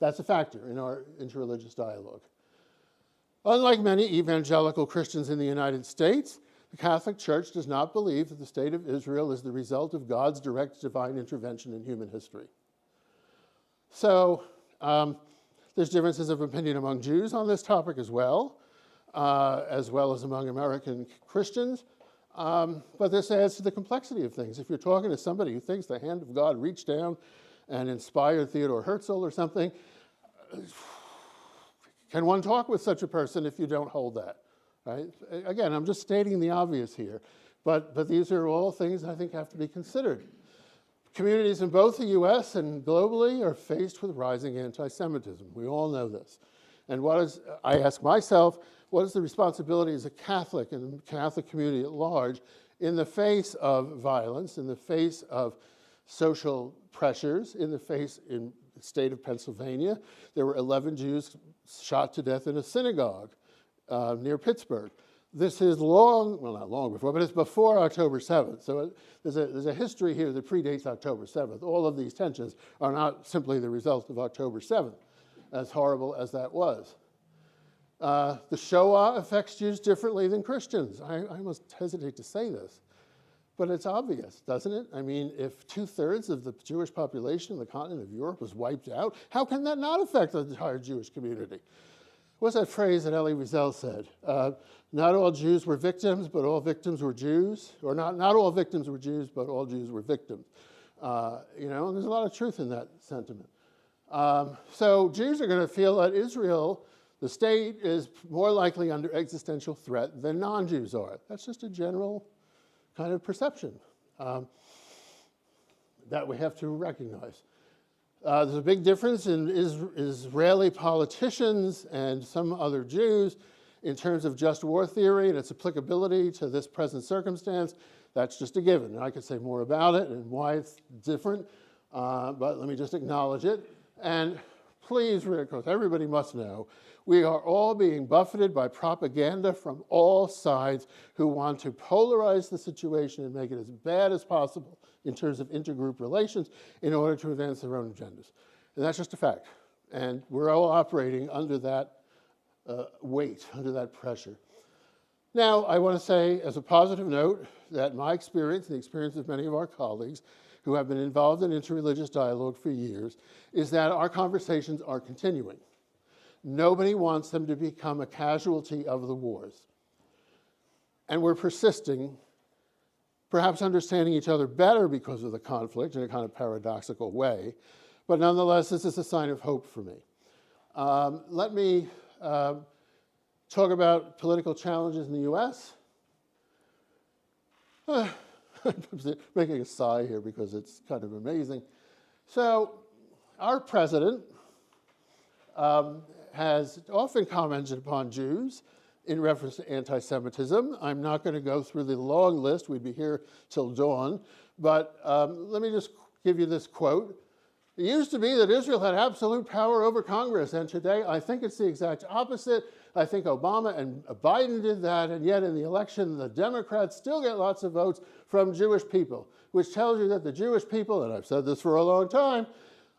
S2: that's a factor in our interreligious dialogue. Unlike many evangelical Christians in the United States, the Catholic Church does not believe that the state of Israel is the result of God's direct divine intervention in human history. So there's differences of opinion among Jews on this topic as well as among American Christians. But this adds to the complexity of things. If you're talking to somebody who thinks the hand of God reached down and inspired Theodore Herzl or something, can one talk with such a person if you don't hold that? Right? Again, I'm just stating the obvious here, but these are all things I think have to be considered. Communities in both the US and globally are faced with rising anti-Semitism. We all know this. And I ask myself, what is the responsibility as a Catholic and the Catholic community at large in the face of violence, in the face of social pressures, in the state of Pennsylvania? There were 11 Jews shot to death in a synagogue near Pittsburgh. This is not long before, but it's before October 7th. So there's a history here that predates October 7th. All of these tensions are not simply the result of October 7th, as horrible as that was. The Shoah affects Jews differently than Christians. I must hesitate to say this, but it's obvious, doesn't it? I mean, if 2/3 of the Jewish population in the continent of Europe was wiped out, how can that not affect the entire Jewish community? What's that phrase that Elie Wiesel said? Not all Jews were victims, but all victims were Jews. Or not all victims were Jews, but all Jews were victims. And there's a lot of truth in that sentiment. So Jews are going to feel that Israel, the state, is more likely under existential threat than non-Jews are. That's just a general kind of perception that we have to recognize. There's a big difference in Israeli politicians and some other Jews in terms of just war theory and its applicability to this present circumstance. That's just a given. And I could say more about it and why it's different, but let me just acknowledge it. And please, because everybody must know, we are all being buffeted by propaganda from all sides who want to polarize the situation and make it as bad as possible in terms of intergroup relations in order to advance their own agendas. And that's just a fact. And we're all operating under that weight, under that pressure. Now, I want to say as a positive note that my experience, and the experience of many of our colleagues who have been involved in interreligious dialogue for years, is that our conversations are continuing. Nobody wants them to become a casualty of the wars. And we're persisting, perhaps understanding each other better because of the conflict in a kind of paradoxical way. But nonetheless, this is a sign of hope for me. Let me talk about political challenges in the US. I'm making a sigh here because it's kind of amazing. So our president has often commented upon Jews in reference to anti-Semitism. I'm not going to go through the long list. We'd be here till dawn. But let me just give you this quote. It used to be that Israel had absolute power over Congress, and today I think it's the exact opposite. I think Obama and Biden did that, and yet in the election, the Democrats still get lots of votes from Jewish people, which tells you that the Jewish people, and I've said this for a long time,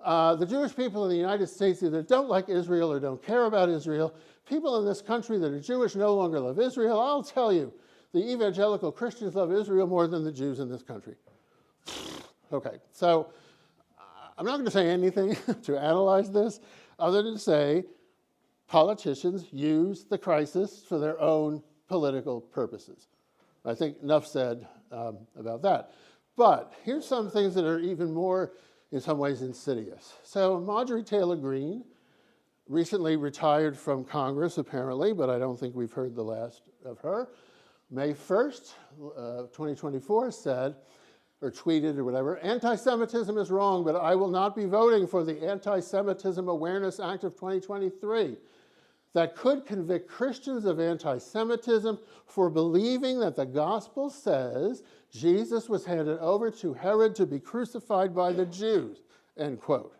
S2: the Jewish people in the United States either don't like Israel or don't care about Israel. People in this country that are Jewish no longer love Israel. I'll tell you, the evangelical Christians love Israel more than the Jews in this country. Okay, so I'm not going to say anything to analyze this other than to say politicians use the crisis for their own political purposes. I think enough said about that. But here's some things that are even more, in some ways, insidious. So Marjorie Taylor Greene recently retired from Congress, apparently, but I don't think we've heard the last of her. May 1st, 2024 said, or tweeted or whatever, anti-Semitism is wrong, but I will not be voting for the Anti-Semitism Awareness Act of 2023 that could convict Christians of anti-Semitism for believing that the gospel says Jesus was handed over to Herod to be crucified by the Jews, end quote.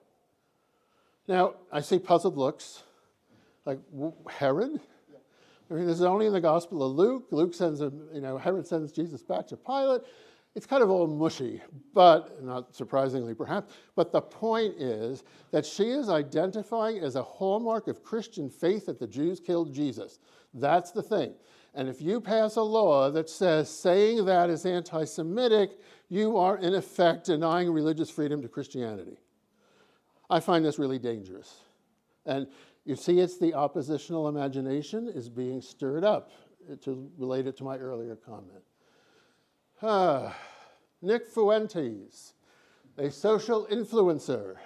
S2: Now, I see puzzled looks, like, Herod? I mean, this is only in the Gospel of Luke. Luke sends Herod sends Jesus back to Pilate. It's kind of all mushy, but not surprisingly perhaps, but the point is that she is identifying as a hallmark of Christian faith that the Jews killed Jesus. That's the thing. And if you pass a law that says saying that is anti-Semitic, you are in effect denying religious freedom to Christianity. I find this really dangerous. And you see, it's the oppositional imagination is being stirred up, to relate it to my earlier comment. Nick Fuentes, a social influencer.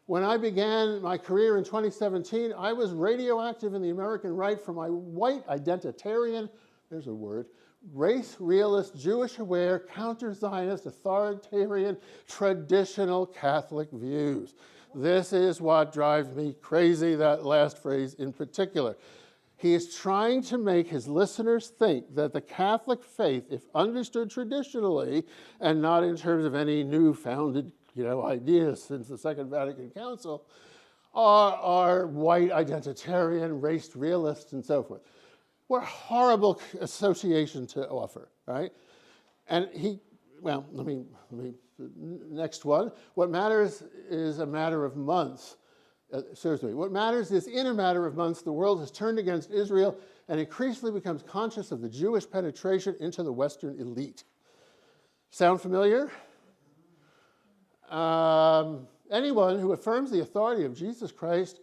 S2: When I began my career in 2017, I was radioactive in the American right for my white identitarian, there's a word, race realist, Jewish-aware, counter-Zionist, authoritarian, traditional Catholic views. This is what drives me crazy, that last phrase in particular. He is trying to make his listeners think that the Catholic faith, if understood traditionally and not in terms of any new-founded ideas since the Second Vatican Council, are white identitarian, race realist, and so forth. What a horrible association to offer, right? And next one. What matters is a matter of months. What matters is in a matter of months, the world has turned against Israel and increasingly becomes conscious of the Jewish penetration into the Western elite. Sound familiar? Anyone who affirms the authority of Jesus Christ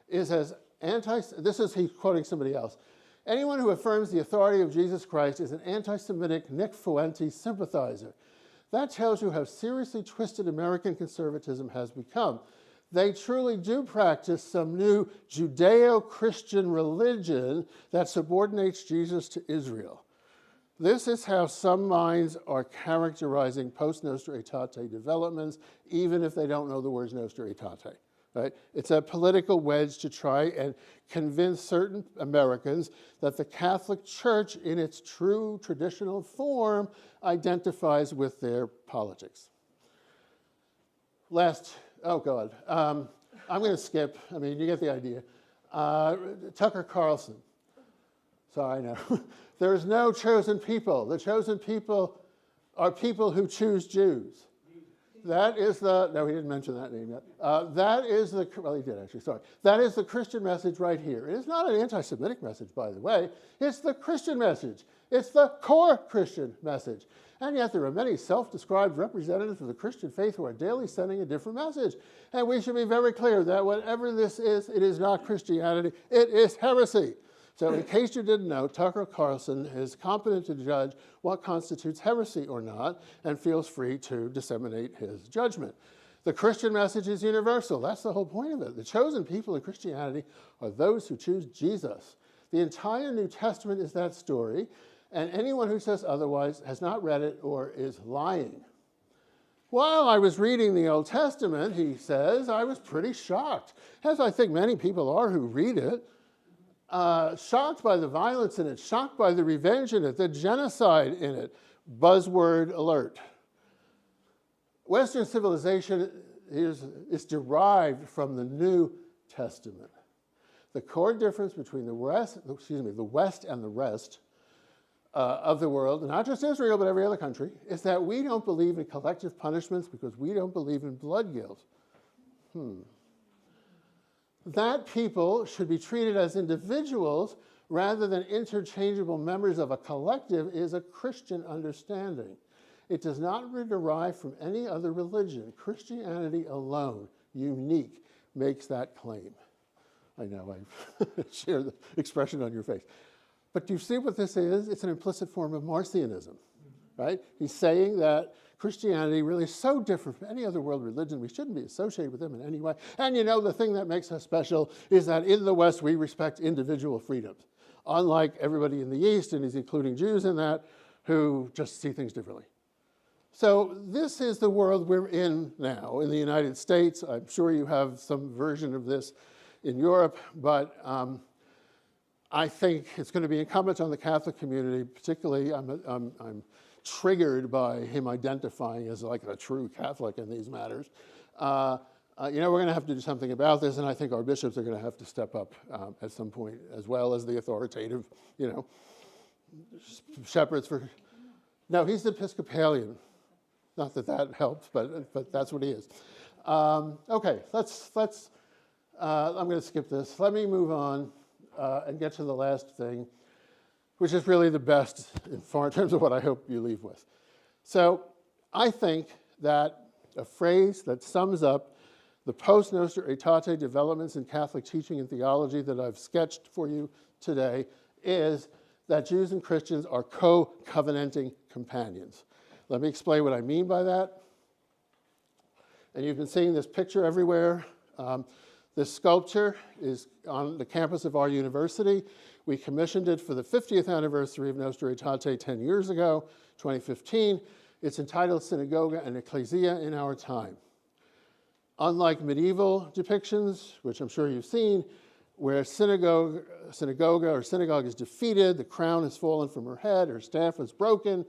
S2: is as he's quoting somebody else. Anyone who affirms the authority of Jesus Christ is an anti-Semitic Nick Fuentes sympathizer. That tells you how seriously twisted American conservatism has become. They truly do practice some new Judeo-Christian religion that subordinates Jesus to Israel. This is how some minds are characterizing post-Nostra Aetate developments, even if they don't know the words Nostra Aetate. Right? It's a political wedge to try and convince certain Americans that the Catholic Church, in its true traditional form, identifies with their politics. I'm going to skip. I mean, you get the idea. Tucker Carlson. Sorry, I know. There is no chosen people. The chosen people are people who choose Jews. That is no, he didn't mention that name yet. He did actually, sorry. That is the Christian message right here. It is not an anti-Semitic message, by the way. It's the Christian message. It's the core Christian message. And yet there are many self-described representatives of the Christian faith who are daily sending a different message. And we should be very clear that whatever this is, it is not Christianity. It is heresy. So in case you didn't know, Tucker Carlson is competent to judge what constitutes heresy or not and feels free to disseminate his judgment. The Christian message is universal. That's the whole point of it. The chosen people in Christianity are those who choose Jesus. The entire New Testament is that story, and anyone who says otherwise has not read it or is lying. While I was reading the Old Testament, he says, I was pretty shocked, as I think many people are who read it. Shocked by the violence in it, shocked by the revenge in it, the genocide in it. Buzzword alert. Western civilization is derived from the New Testament. The core difference between the West and the rest of the world, not just Israel, but every other country, is that we don't believe in collective punishments because we don't believe in blood guilt. That people should be treated as individuals rather than interchangeable members of a collective is a Christian understanding. It does not derive from any other religion. Christianity alone, unique, makes that claim. I know, I share the expression on your face. But do you see what this is? It's an implicit form of Marcionism, right? He's saying that Christianity really is so different from any other world religion, we shouldn't be associated with them in any way. And you know, the thing that makes us special is that in the West, we respect individual freedoms, unlike everybody in the East, and he's including Jews in that, who just see things differently. So this is the world we're in now in the United States. I'm sure you have some version of this in Europe, but I think it's going to be incumbent on the Catholic community, particularly I'm triggered by him identifying as like a true Catholic in these matters. You know, we're going to have to do something about this, and I think our bishops are going to have to step up at some point, as well as the authoritative, you know, shepherds for. No, he's the Episcopalian. Not that that helps, but that's what he is. Okay, let's. I'm going to skip this. Let me move on and get to the last thing, which is really the best in terms of what I hope you leave with. So I think that a phrase that sums up the post-Nostra Aetate developments in Catholic teaching and theology that I've sketched for you today is that Jews and Christians are co-covenanting companions. Let me explain what I mean by that. And you've been seeing this picture everywhere. This sculpture is on the campus of our university. We commissioned it for the 50th anniversary of Nostra Aetate 10 years ago, 2015. It's entitled Synagoga and Ecclesia in Our Time. Unlike medieval depictions, which I'm sure you've seen, where synagoga is defeated, the crown has fallen from her head, her staff is broken,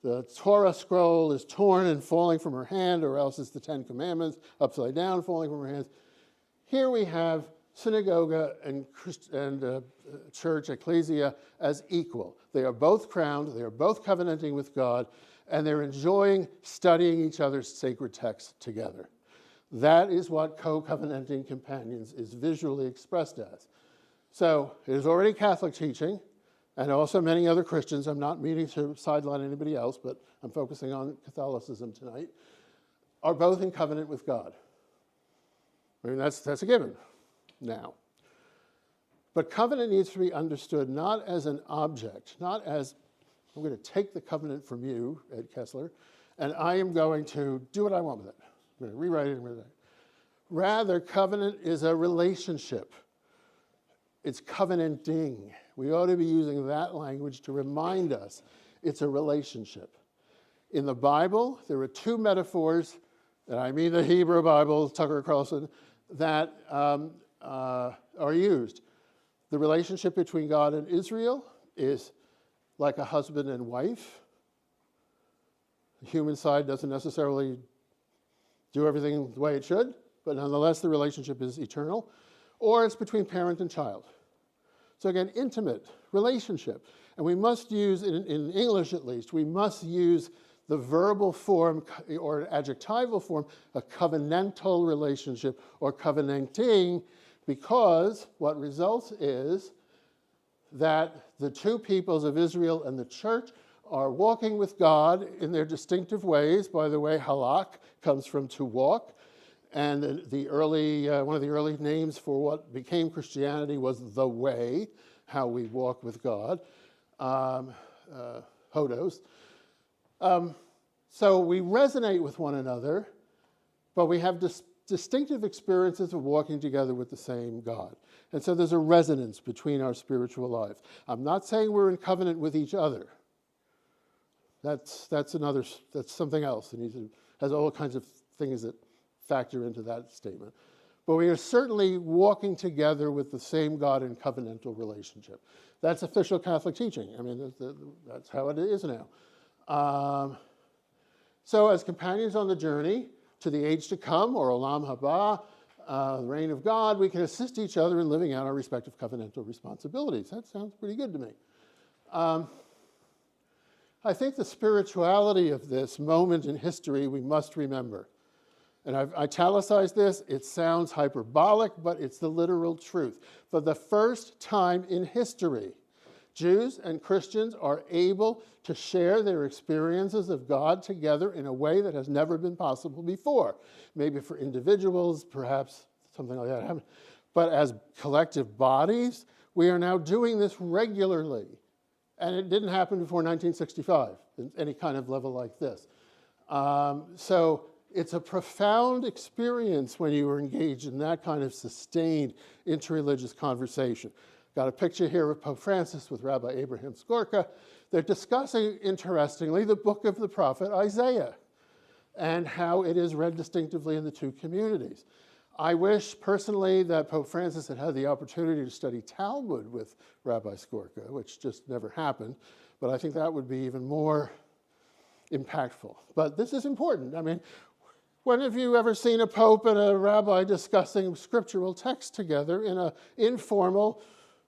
S2: the Torah scroll is torn and falling from her hand, or else it's the Ten Commandments upside down falling from her hands. Here we have synagoga and church, ecclesia, as equal. They are both crowned, they are both covenanting with God, and they're enjoying studying each other's sacred texts together. That is what co-covenanting companions is visually expressed as. So it is already Catholic teaching, and also many other Christians. I'm not meaning to sideline anybody else, but I'm focusing on Catholicism tonight, are both in covenant with God. I mean, that's a given now. But covenant needs to be understood not as an object, not as, I'm going to take the covenant from you, Ed Kessler, and I am going to do what I want with it. I'm going to rewrite it and rewrite it. Rather, covenant is a relationship. It's covenanting. We ought to be using that language to remind us it's a relationship. In the Bible, there are two metaphors, and I mean the Hebrew Bible, Tucker Carlson, that are used. The relationship between God and Israel is like a husband and wife. The human side doesn't necessarily do everything the way it should, but nonetheless the relationship is eternal. Or it's between parent and child. So again, intimate relationship. And we must use, in English at least, we must use the verbal form or adjectival form, a covenantal relationship or covenanting, because what results is that the two peoples of Israel and the church are walking with God in their distinctive ways. By the way, halak comes from to walk. And the early, one of the early names for what became Christianity was the way, how we walk with God, hodos. So we resonate with one another, but we have distinctive experiences of walking together with the same God. And so there's a resonance between our spiritual lives. I'm not saying we're in covenant with each other. That's something else. It has all kinds of things that factor into that statement. But we are certainly walking together with the same God in covenantal relationship. That's official Catholic teaching. I mean, that's how it is now. So as companions on the journey to the age to come, or Olam Haba, the reign of God, we can assist each other in living out our respective covenantal responsibilities. That sounds pretty good to me. I think the spirituality of this moment in history we must remember. And I've italicized this. It sounds hyperbolic, but it's the literal truth. For the first time in history, Jews and Christians are able to share their experiences of God together in a way that has never been possible before. Maybe for individuals, perhaps something like that happened. But as collective bodies, we are now doing this regularly. And it didn't happen before 1965, in any kind of level like this. So it's a profound experience when you are engaged in that kind of sustained interreligious conversation. Got a picture here of Pope Francis with Rabbi Abraham Skorka. They're discussing, interestingly, the book of the prophet Isaiah and how it is read distinctively in the two communities. I wish personally that Pope Francis had had the opportunity to study Talmud with Rabbi Skorka, which just never happened, but I think that would be even more impactful. But this is important. I mean, when have you ever seen a pope and a rabbi discussing scriptural text together in an informal,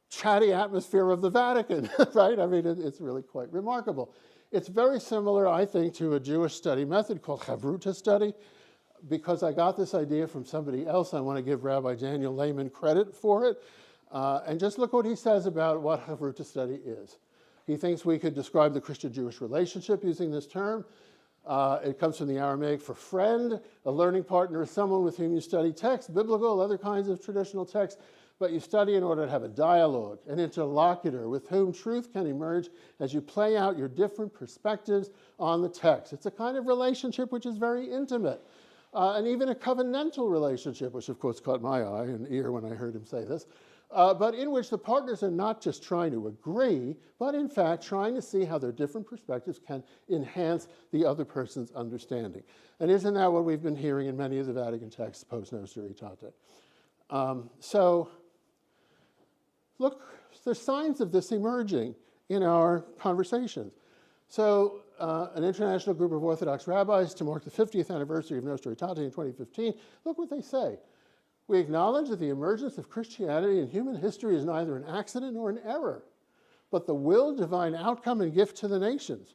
S2: chatty atmosphere of the Vatican, right? I mean, it's really quite remarkable. It's very similar, I think, to a Jewish study method called Chavruta study. Because I got this idea from somebody else, I want to give Rabbi Daniel Lehman credit for it. And just look what he says about what Chavruta study is. He thinks we could describe the Christian-Jewish relationship using this term. It comes from the Aramaic for friend. A learning partner is someone with whom you study text, biblical, other kinds of traditional texts, but you study in order to have a dialogue, an interlocutor with whom truth can emerge as you play out your different perspectives on the text. It's a kind of relationship which is very intimate. And even a covenantal relationship, which of course caught my eye and ear when I heard him say this, but in which the partners are not just trying to agree, but in fact trying to see how their different perspectives can enhance the other person's understanding. And isn't that what we've been hearing in many of the Vatican texts post Nostra Aetate? So look, there's signs of this emerging in our conversations. So an international group of Orthodox rabbis to mark the 50th anniversary of Nostra Aetate in 2015, look what they say. We acknowledge that the emergence of Christianity in human history is neither an accident nor an error, but the willed divine outcome and gift to the nations.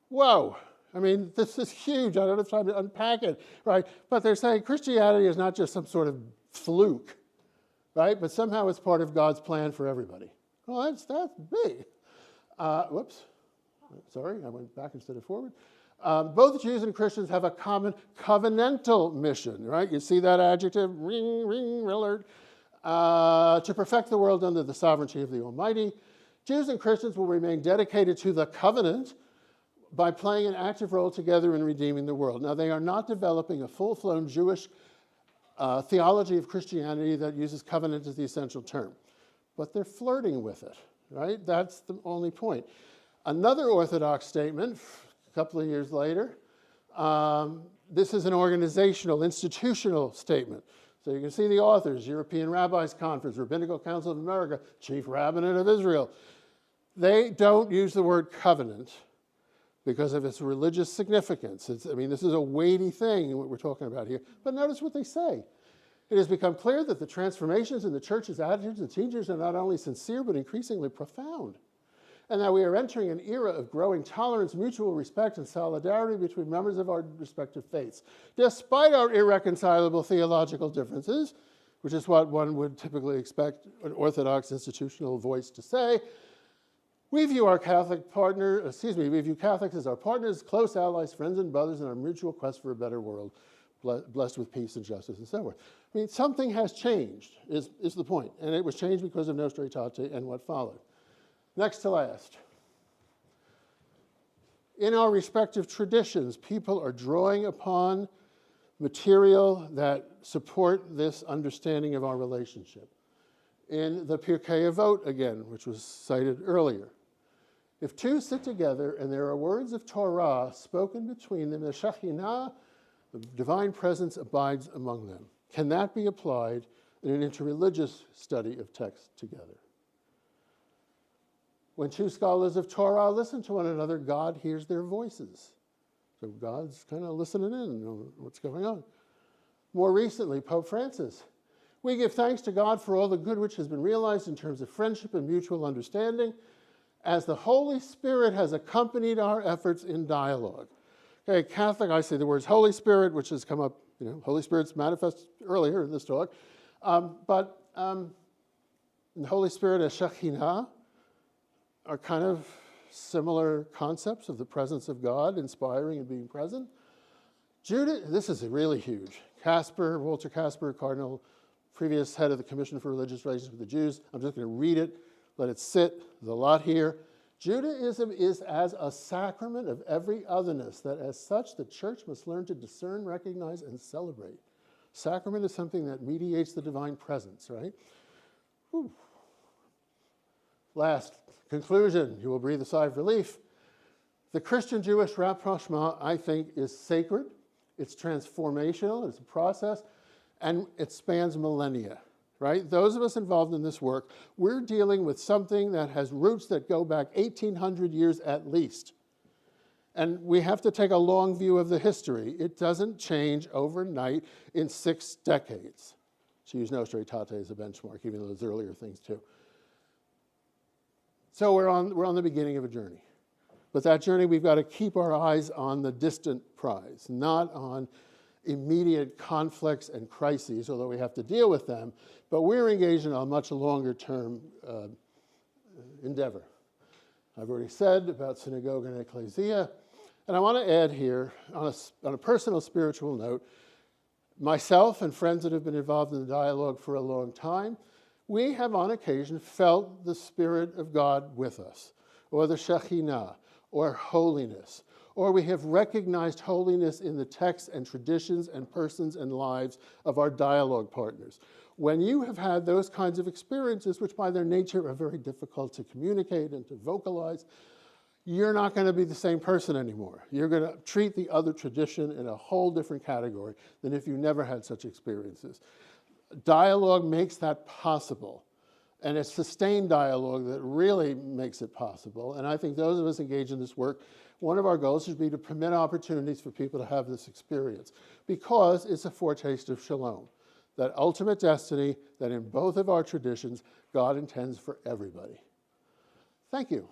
S2: Whoa. I mean, this is huge. I don't have time to unpack it, right? But they're saying Christianity is not just some sort of fluke, right? But somehow it's part of God's plan for everybody. Well, that's big. Whoops. Sorry, I went back instead of forward. Both Jews and Christians have a common covenantal mission, right? You see that adjective, ring, ring, alert, to perfect the world under the sovereignty of the Almighty. Jews and Christians will remain dedicated to the covenant by playing an active role together in redeeming the world. Now, they are not developing a full-flown Jewish theology of Christianity that uses covenant as the essential term, but they're flirting with it, right? That's the only point. Another Orthodox statement, a couple of years later, this is an organizational, institutional statement. So you can see the authors, European Rabbis Conference, Rabbinical Council of America, Chief Rabbinate of Israel. They don't use the word covenant because of its religious significance. I mean, this is a weighty thing, what we're talking about here. But notice what they say. It has become clear that the transformations in the church's attitudes and teachings are not only sincere, but increasingly profound. And that we are entering an era of growing tolerance, mutual respect, and solidarity between members of our respective faiths. Despite our irreconcilable theological differences, which is what one would typically expect an Orthodox institutional voice to say, we view Catholics as our partners, close allies, friends, and brothers in our mutual quest for a better world, blessed with peace and justice and so forth. I mean, something has changed, is the point. And it was changed because of Nostra Aetate and what followed. Next to last. In our respective traditions, people are drawing upon material that support this understanding of our relationship. In the Pirkei Avot, again, which was cited earlier, if two sit together and there are words of Torah spoken between them, the Shekhinah, the divine presence, abides among them. Can that be applied in an interreligious study of text together? When two scholars of Torah listen to one another, God hears their voices. So God's kind of listening in on what's going on. More recently, Pope Francis. We give thanks to God for all the good which has been realized in terms of friendship and mutual understanding, as the Holy Spirit has accompanied our efforts in dialogue. Okay, Catholic, I say the words Holy Spirit, which has come up, Holy Spirit's manifest earlier in this talk, but the Holy Spirit as Shekhinah, are kind of similar concepts of the presence of God, inspiring and being present. Judas, this is really huge. Walter Casper, Cardinal, previous head of the Commission for Religious Relations with the Jews. I'm just going to read it, let it sit. There's a lot here. Judaism is as a sacrament of every otherness, that as such the church must learn to discern, recognize, and celebrate. Sacrament is something that mediates the divine presence, right? Whew. Last conclusion, you will breathe a sigh of relief. The Christian-Jewish rapprochement, I think, is sacred. It's transformational, it's a process, and it spans millennia, right? Those of us involved in this work, we're dealing with something that has roots that go back 1,800 years at least. And we have to take a long view of the history. It doesn't change overnight in 6 decades. To use Nostra Aetate as a benchmark, even though there's earlier things too. So we're on the beginning of a journey. But that journey, we've got to keep our eyes on the distant prize, not on immediate conflicts and crises, although we have to deal with them. But we're engaged in a much longer term endeavor. I've already said about synagogue and ecclesia. And I want to add here, on a personal spiritual note, myself and friends that have been involved in the dialogue for a long time, we have on occasion felt the Spirit of God with us, or the Shekhinah, or holiness, or we have recognized holiness in the texts and traditions and persons and lives of our dialogue partners. When you have had those kinds of experiences, which by their nature are very difficult to communicate and to vocalize, you're not going to be the same person anymore. You're going to treat the other tradition in a whole different category than if you never had such experiences. Dialogue makes that possible. And it's sustained dialogue that really makes it possible. And I think those of us engaged in this work, one of our goals should be to permit opportunities for people to have this experience, because it's a foretaste of shalom, that ultimate destiny that in both of our traditions, God intends for everybody. Thank you.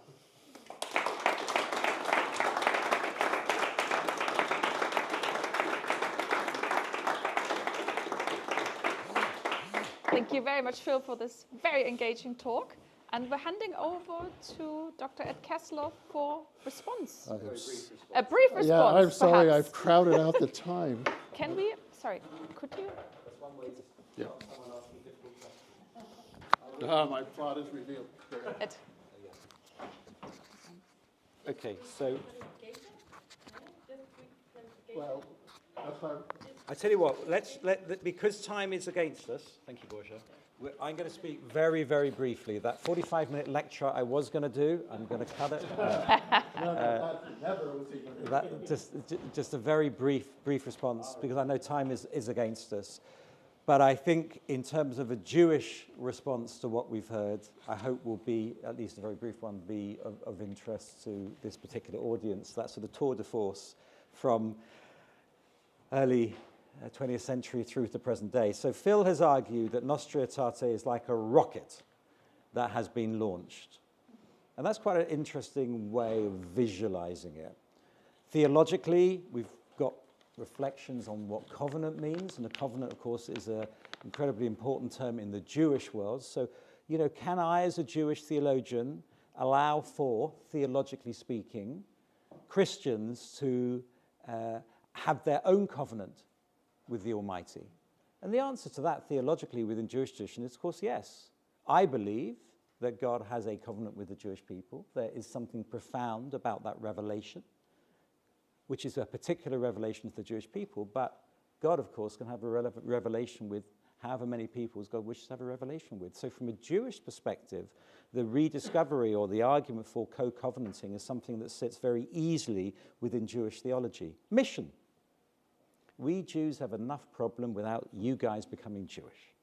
S1: Thank you very much, Phil, for this very engaging talk. And we're handing over to Dr. Ed Kessler for response. A brief response.
S2: Yeah, I'm sorry,
S1: perhaps.
S2: I've crowded out the time.
S1: Can we, sorry, could you?
S2: Yeah. My plot is revealed.
S1: Ed.
S3: Okay, so
S2: Well,
S3: I tell you what, because time is against us, thank you, Borja, I'm going to speak very, very briefly. That 45-minute lecture I was going to do, I'm going to cut it. Just a very brief response, because I know time is against us. But I think in terms of a Jewish response to what we've heard, I hope will be, at least a very brief one, be of interest to this particular audience. That sort of tour de force from early 20th century through to present day. So Phil has argued that Nostra Aetate is like a rocket that has been launched. And that's quite an interesting way of visualizing it. Theologically, we've got reflections on what covenant means. And a covenant, of course, is an incredibly important term in the Jewish world. So, you know, can I, as a Jewish theologian, allow for, theologically speaking, Christians to have their own covenant with the Almighty? And the answer to that theologically within Jewish tradition is, of course, yes. I believe that God has a covenant with the Jewish people. There is something profound about that revelation, which is a particular revelation to the Jewish people, but God, of course, can have a revelation with however many people God wishes to have a revelation with. So from a Jewish perspective, the rediscovery or the argument for co-covenanting is something that sits very easily within Jewish theology. Mission. We Jews have enough problem without you guys becoming Jewish.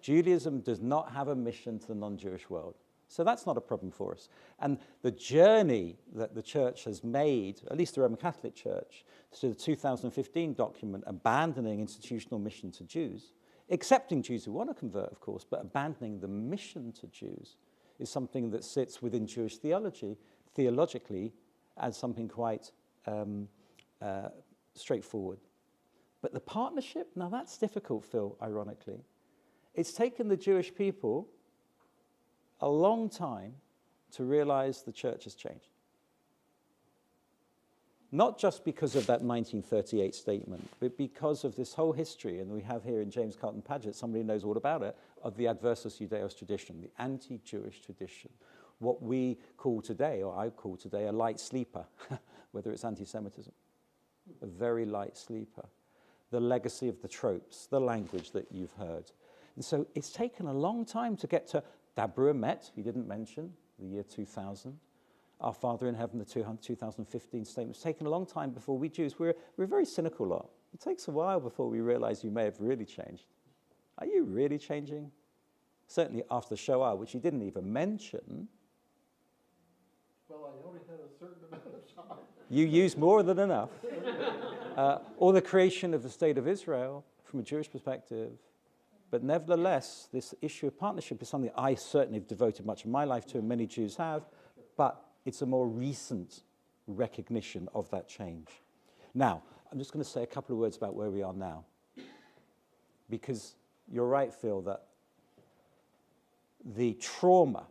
S3: Judaism does not have a mission to the non-Jewish world. So that's not a problem for us. And the journey that the church has made, at least the Roman Catholic Church, to the 2015 document abandoning institutional mission to Jews, accepting Jews who want to convert, of course, but abandoning the mission to Jews, is something that sits within Jewish theology, theologically, as something quite straightforward. But the partnership, now that's difficult, Phil, ironically. It's taken the Jewish people a long time to realize the church has changed. Not just because of that 1938 statement, but because of this whole history, and we have here in James Carlton Paget, somebody who knows all about it, of the adversus Judaeos tradition, the anti-Jewish tradition, what we call today, or I call today, a light sleeper, whether it's anti-Semitism, a very light sleeper, the legacy of the tropes, the language that you've heard. And so it's taken a long time to get to Dabra Met, he didn't mention, the year 2000, Our Father in Heaven, the 2015 statement. It's taken a long time before we Jews, we're a very cynical lot. It takes a while before we realize you may have really changed. Are you really changing? Certainly after the Shoah, which he didn't even mention.
S2: Well, I only had a certain amount of time.
S3: You used more than enough. Or the creation of the State of Israel from a Jewish perspective. But nevertheless, this issue of partnership is something I certainly have devoted much of my life to, and many Jews have, but it's a more recent recognition of that change. Now, I'm just going to say a couple of words about where we are now. Because you're right, Phil, that the trauma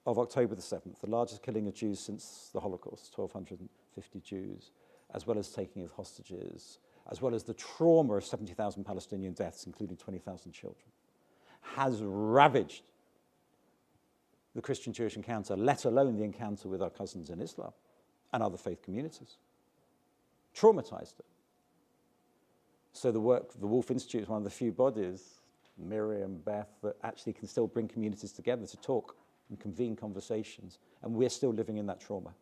S3: of October the 7th, the largest killing of Jews since the Holocaust, 1,250 Jews, as well as taking of hostages, as well as the trauma of 70,000 Palestinian deaths, including 20,000 children, has ravaged the Christian-Jewish encounter, let alone the encounter with our cousins in Islam and other faith communities. Traumatized it. So the work of the Woolf Institute is one of the few bodies, Miriam, Beth, that actually can still bring communities together to talk and convene conversations, and we're still living in that trauma.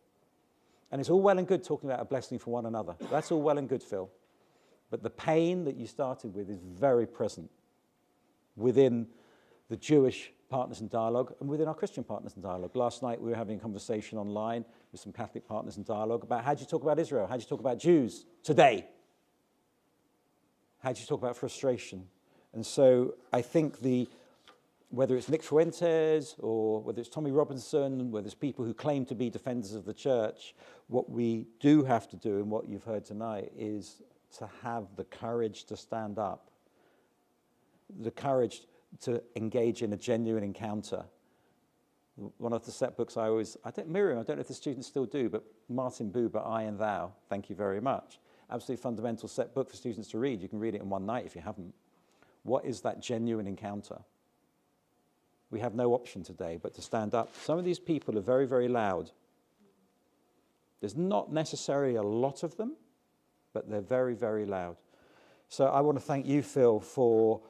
S3: And it's all well and good talking about a blessing for one another. That's all well and good, Phil. But the pain that you started with is very present within the Jewish partners in dialogue and within our Christian partners in dialogue. Last night we were having a conversation online with some Catholic partners in dialogue about how do you talk about Israel? How do you talk about Jews today? How do you talk about frustration? And so I think whether it's Nick Fuentes or whether it's Tommy Robinson, whether it's people who claim to be defenders of the church, what we do have to do, and what you've heard tonight, is to have the courage to stand up, the courage to engage in a genuine encounter. One of the set books Miriam, I don't know if the students still do, but Martin Buber, I and Thou, thank you very much. Absolutely fundamental set book for students to read. You can read it in one night if you haven't. What is that genuine encounter? We have no option today but to stand up. Some of these people are very, very loud. There's not necessarily a lot of them, but they're very, very loud. So I want to thank you, Phil, for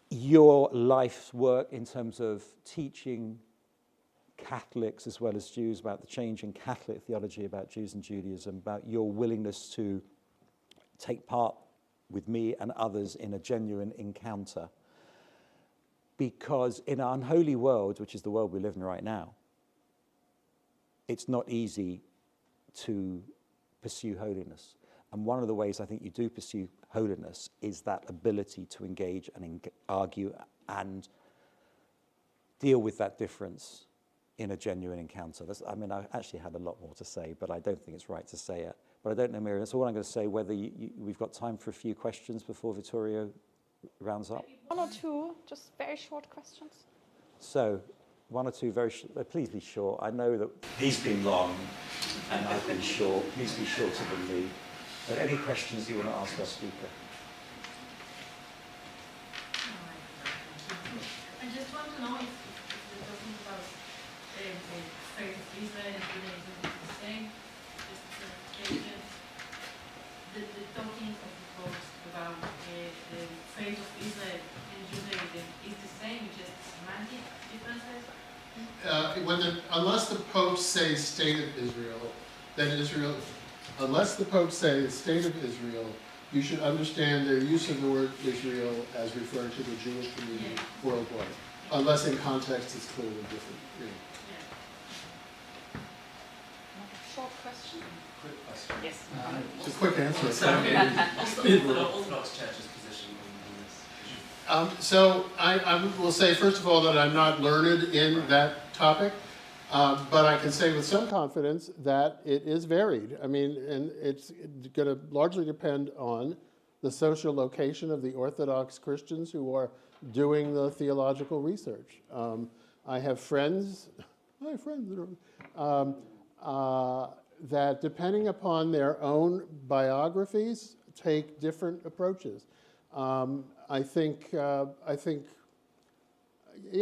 S3: your life's work in terms of teaching Catholics as well as Jews about the change in Catholic theology about Jews and Judaism, about your willingness to take part with me and others in a genuine encounter. Because in our unholy world, which is the world we live in right now, it's not easy to pursue holiness. And one of the ways I think you do pursue holiness is that ability to engage and argue and deal with that difference in a genuine encounter. I actually had a lot more to say, but I don't think it's right to say it. But I don't know, Miriam, that's all I'm going to say, whether we've got time for a few questions before Vittorio rounds up.
S1: Maybe one or two, just very short questions.
S3: So, one or two very please be short. I know that he's been long and I've been short. Please be shorter than me. But any questions you want to ask our speaker?
S4: I just want to know if you're talking about faith of Israel and Judaism is the same. Just clarification. The talking of the post about the faith of Israel and Judaism is the same, just semantic differences?
S2: Unless the Pope says State of Israel, then Israel, unless the Pope says State of Israel, you should understand their use of the word Israel as referring to the Jewish community worldwide, unless in context it's clearly different.
S1: Short question?
S5: Quick question.
S1: Yes.
S2: It's a quick answer.
S5: What's the Orthodox Church's position on this issue?
S2: So I will say, first of all, that I'm not learned in that topic, but I can say with some confidence that it is varied. I mean, and it's going to largely depend on the social location of the Orthodox Christians who are doing the theological research. I have friends, that depending upon their own biographies, take different approaches. I think, yeah,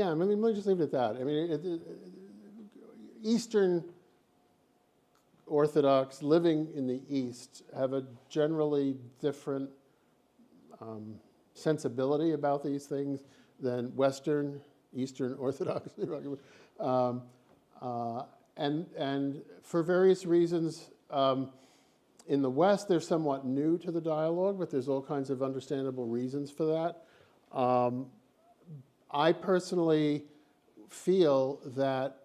S2: I mean, let me just leave it at that. I mean, Eastern Orthodox living in the East have a generally different sensibility about these things than Eastern Orthodox. And for various reasons, in the West, they're somewhat new to the dialogue, but there's all kinds of understandable reasons for that. I personally feel that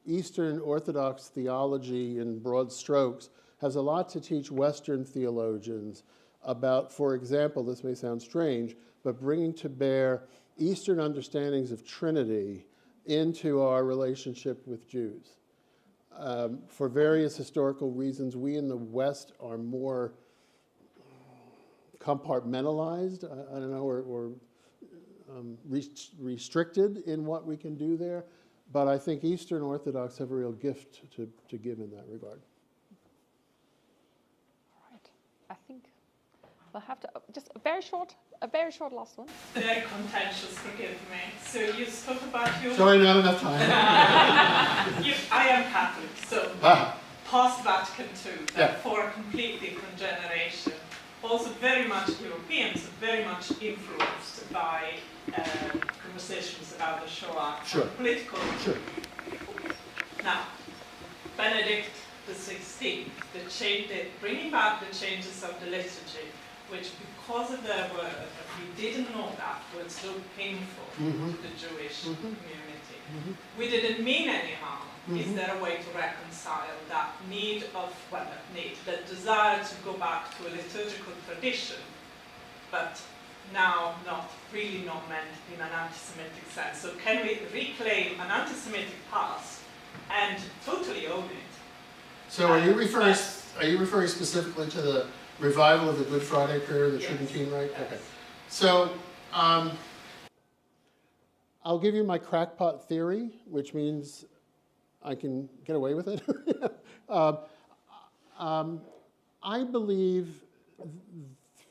S2: Eastern Orthodox theology, in broad strokes, has a lot to teach Western theologians about, for example, this may sound strange, but bringing to bear Eastern understandings of Trinity into our relationship with Jews. For various historical reasons, we in the West are more compartmentalized, I don't know, or restricted in what we can do there. But I think Eastern Orthodox have a real gift to give in that regard.
S1: All right. I think we'll have to, just a very short last one.
S6: Very contentious, forgive me. So you spoke about your...
S2: Sorry, not enough time.
S6: I am Catholic, so post-Vatican II, for a completely different generation. Also very much Europeans, very much influenced by conversations about the Shoah, political. Sure. Now, Benedict XVI, bringing back the changes of the liturgy, which because of their work, we didn't know that was so painful to the Jewish community. We didn't mean any harm. Is there a way to reconcile that that desire to go back to a liturgical tradition, but now not meant in an anti-Semitic sense? So can we reclaim an anti-Semitic past and totally own it?
S2: So are you referring specifically to the revival of the Good Friday prayer, the Tridentine Rite?
S6: Yes.
S2: Okay. So I'll give you my crackpot theory, which means I can get away with it. I believe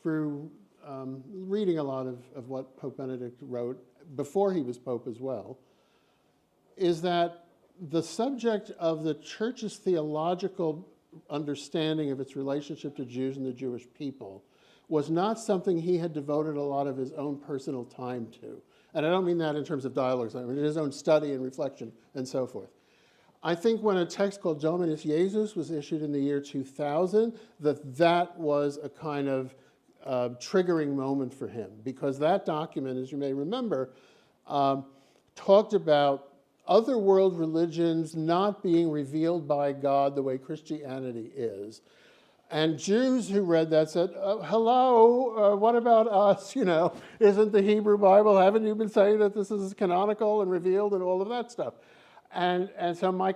S2: through reading a lot of what Pope Benedict wrote before he was Pope as well, is that the subject of the Church's theological understanding of its relationship to Jews and the Jewish people was not something he had devoted a lot of his own personal time to. And I don't mean that in terms of dialogues, I mean his own study and reflection and so forth. I think when a text called Dominus Jesus was issued in the year 2000, that was a kind of triggering moment for him, because that document, as you may remember, talked about other world religions not being revealed by God the way Christianity is. And Jews who read that said, hello, what about us? You know, isn't the Hebrew Bible, haven't you been saying that this is canonical and revealed and all of that stuff? And so my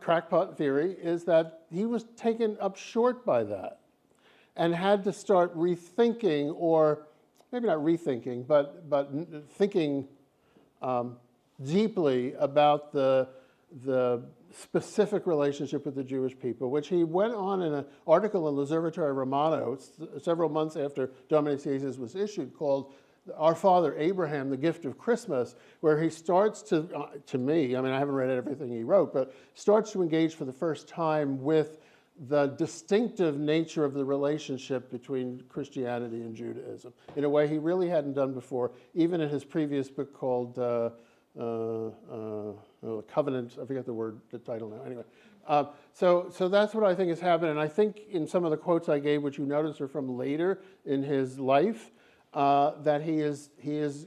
S2: crackpot theory is that he was taken up short by that and had to start rethinking, or maybe not rethinking, but thinking deeply about the specific relationship with the Jewish people, which he went on in an article in L'Osservatore Romano several months after Dominus Jesus was issued, called Our Father Abraham, the Gift of Christmas, where he starts to me, I mean, I haven't read everything he wrote, but starts to engage for the first time with the distinctive nature of the relationship between Christianity and Judaism in a way he really hadn't done before, even in his previous book called Covenant, I forget the title now, anyway. So that's what I think has happened, and I think in some of the quotes I gave, which you notice are from later in his life, that he is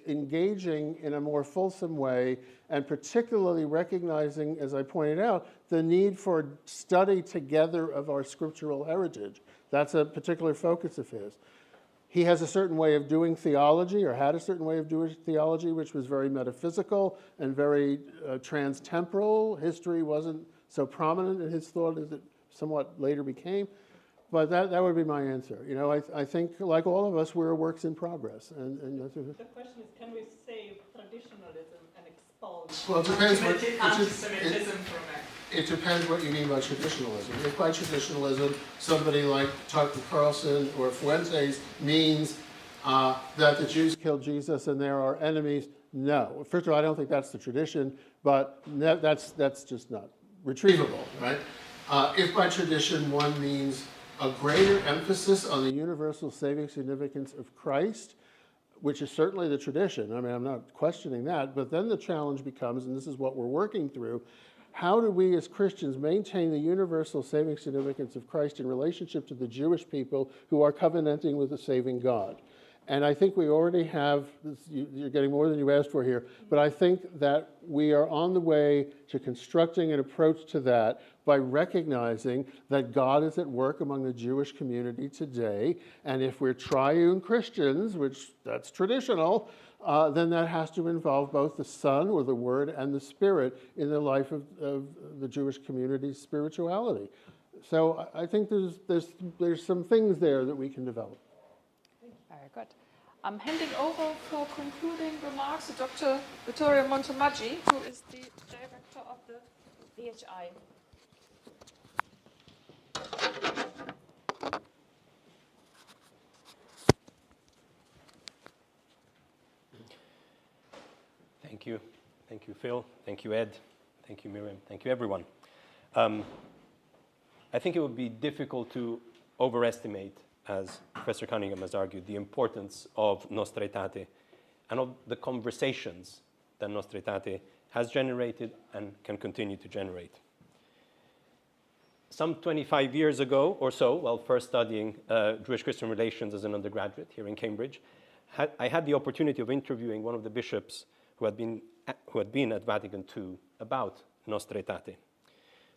S2: engaging in a more fulsome way, and particularly recognizing, as I pointed out, the need for study together of our scriptural heritage. That's a particular focus of his. He has a certain way of doing theology, or had a certain way of doing theology, which was very metaphysical and very trans-temporal. History wasn't so prominent in his thought as it somewhat later became. But that would be my answer. You know, I think, like all of us, we're works in progress. And
S6: the question is, can we save traditionalism and divulge
S2: Well, it depends what-
S6: anti-Semitism from it.
S2: It depends what you mean by traditionalism. If by traditionalism somebody like Tucker Carlson or Fuentes means that the Jews killed Jesus and they're our enemies, no. First of all, I don't think that's the tradition, but that's just not retrievable, right? If by tradition one means a greater emphasis on the universal saving significance of Christ, which is certainly the tradition. I mean, I'm not questioning that, but then the challenge becomes, and this is what we're working through, how do we as Christians maintain the universal saving significance of Christ in relationship to the Jewish people who are covenanting with the saving God? And I think we already have, you're getting more than you asked for here, but I think that we are on the way to constructing an approach to that by recognizing that God is at work among the Jewish community today. And if we're triune Christians, which that's traditional, then that has to involve both the Son, or the Word, and the Spirit in the life of the Jewish community's spirituality. So I think there's some things there that we can develop.
S1: Very good. I'm handing over for concluding remarks to Dr. Vittorio Montemaggi, who is the director of the VHI.
S7: Thank you. Thank you, Phil. Thank you, Ed. Thank you, Miriam. Thank you, everyone. I think it would be difficult to overestimate, as Professor Cunningham has argued, the importance of Nostra Aetate and of the conversations that Nostra Aetate has generated and can continue to generate. Some 25 years ago or so, while first studying Jewish-Christian relations as an undergraduate here in Cambridge, I had the opportunity of interviewing one of the bishops who had been at Vatican II about Nostra Aetate.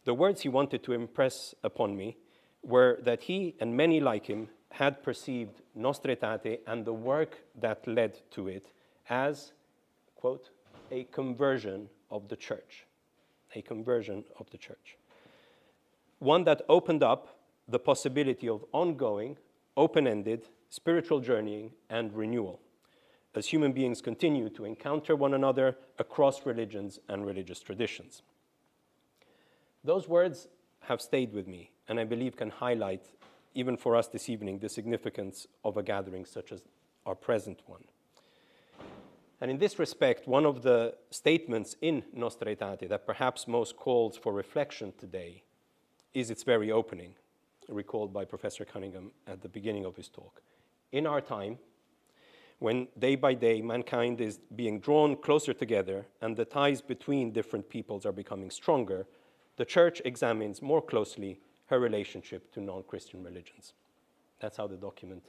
S7: The words he wanted to impress upon me were that he and many like him had perceived Nostra Aetate and the work that led to it as, quote, a conversion of the church. A conversion of the church. One that opened up the possibility of ongoing, open-ended spiritual journeying and renewal as human beings continue to encounter one another across religions and religious traditions. Those words have stayed with me, and I believe can highlight, even for us this evening, the significance of a gathering such as our present one. And in this respect, one of the statements in Nostra Aetate that perhaps most calls for reflection today is its very opening, recalled by Professor Cunningham at the beginning of his talk. In our time, when day by day mankind is being drawn closer together and the ties between different peoples are becoming stronger, the Church examines more closely her relationship to non-Christian religions. That's how the document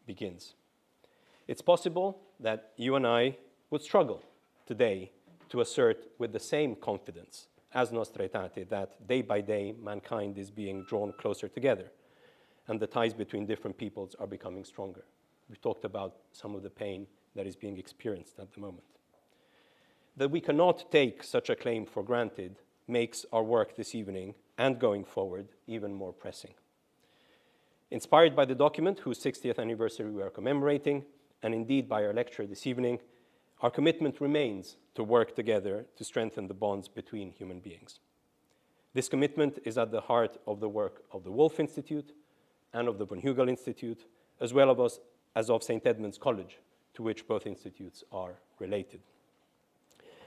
S7: begins. It's possible that you and I would struggle today to assert with the same confidence as Nostra Aetate that day by day mankind is being drawn closer together and the ties between different peoples are becoming stronger. We've talked about some of the pain that is being experienced at the moment. That we cannot take such a claim for granted makes our work this evening and going forward even more pressing. Inspired by the document, whose 60th anniversary we are commemorating, and indeed by our lecture this evening, our commitment remains to work together to strengthen the bonds between human beings. This commitment is at the heart of the work of the Woolf Institute and of the Hugel Institute, as well as of St. Edmund's College, to which both institutes are related.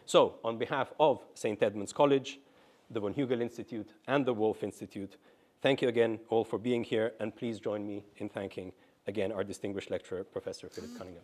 S7: So, on behalf of St. Edmund's College, the Hugel Institute, and the Woolf Institute, thank you again all for being here, and please join me in thanking again our distinguished lecturer, Professor Phil Cunningham.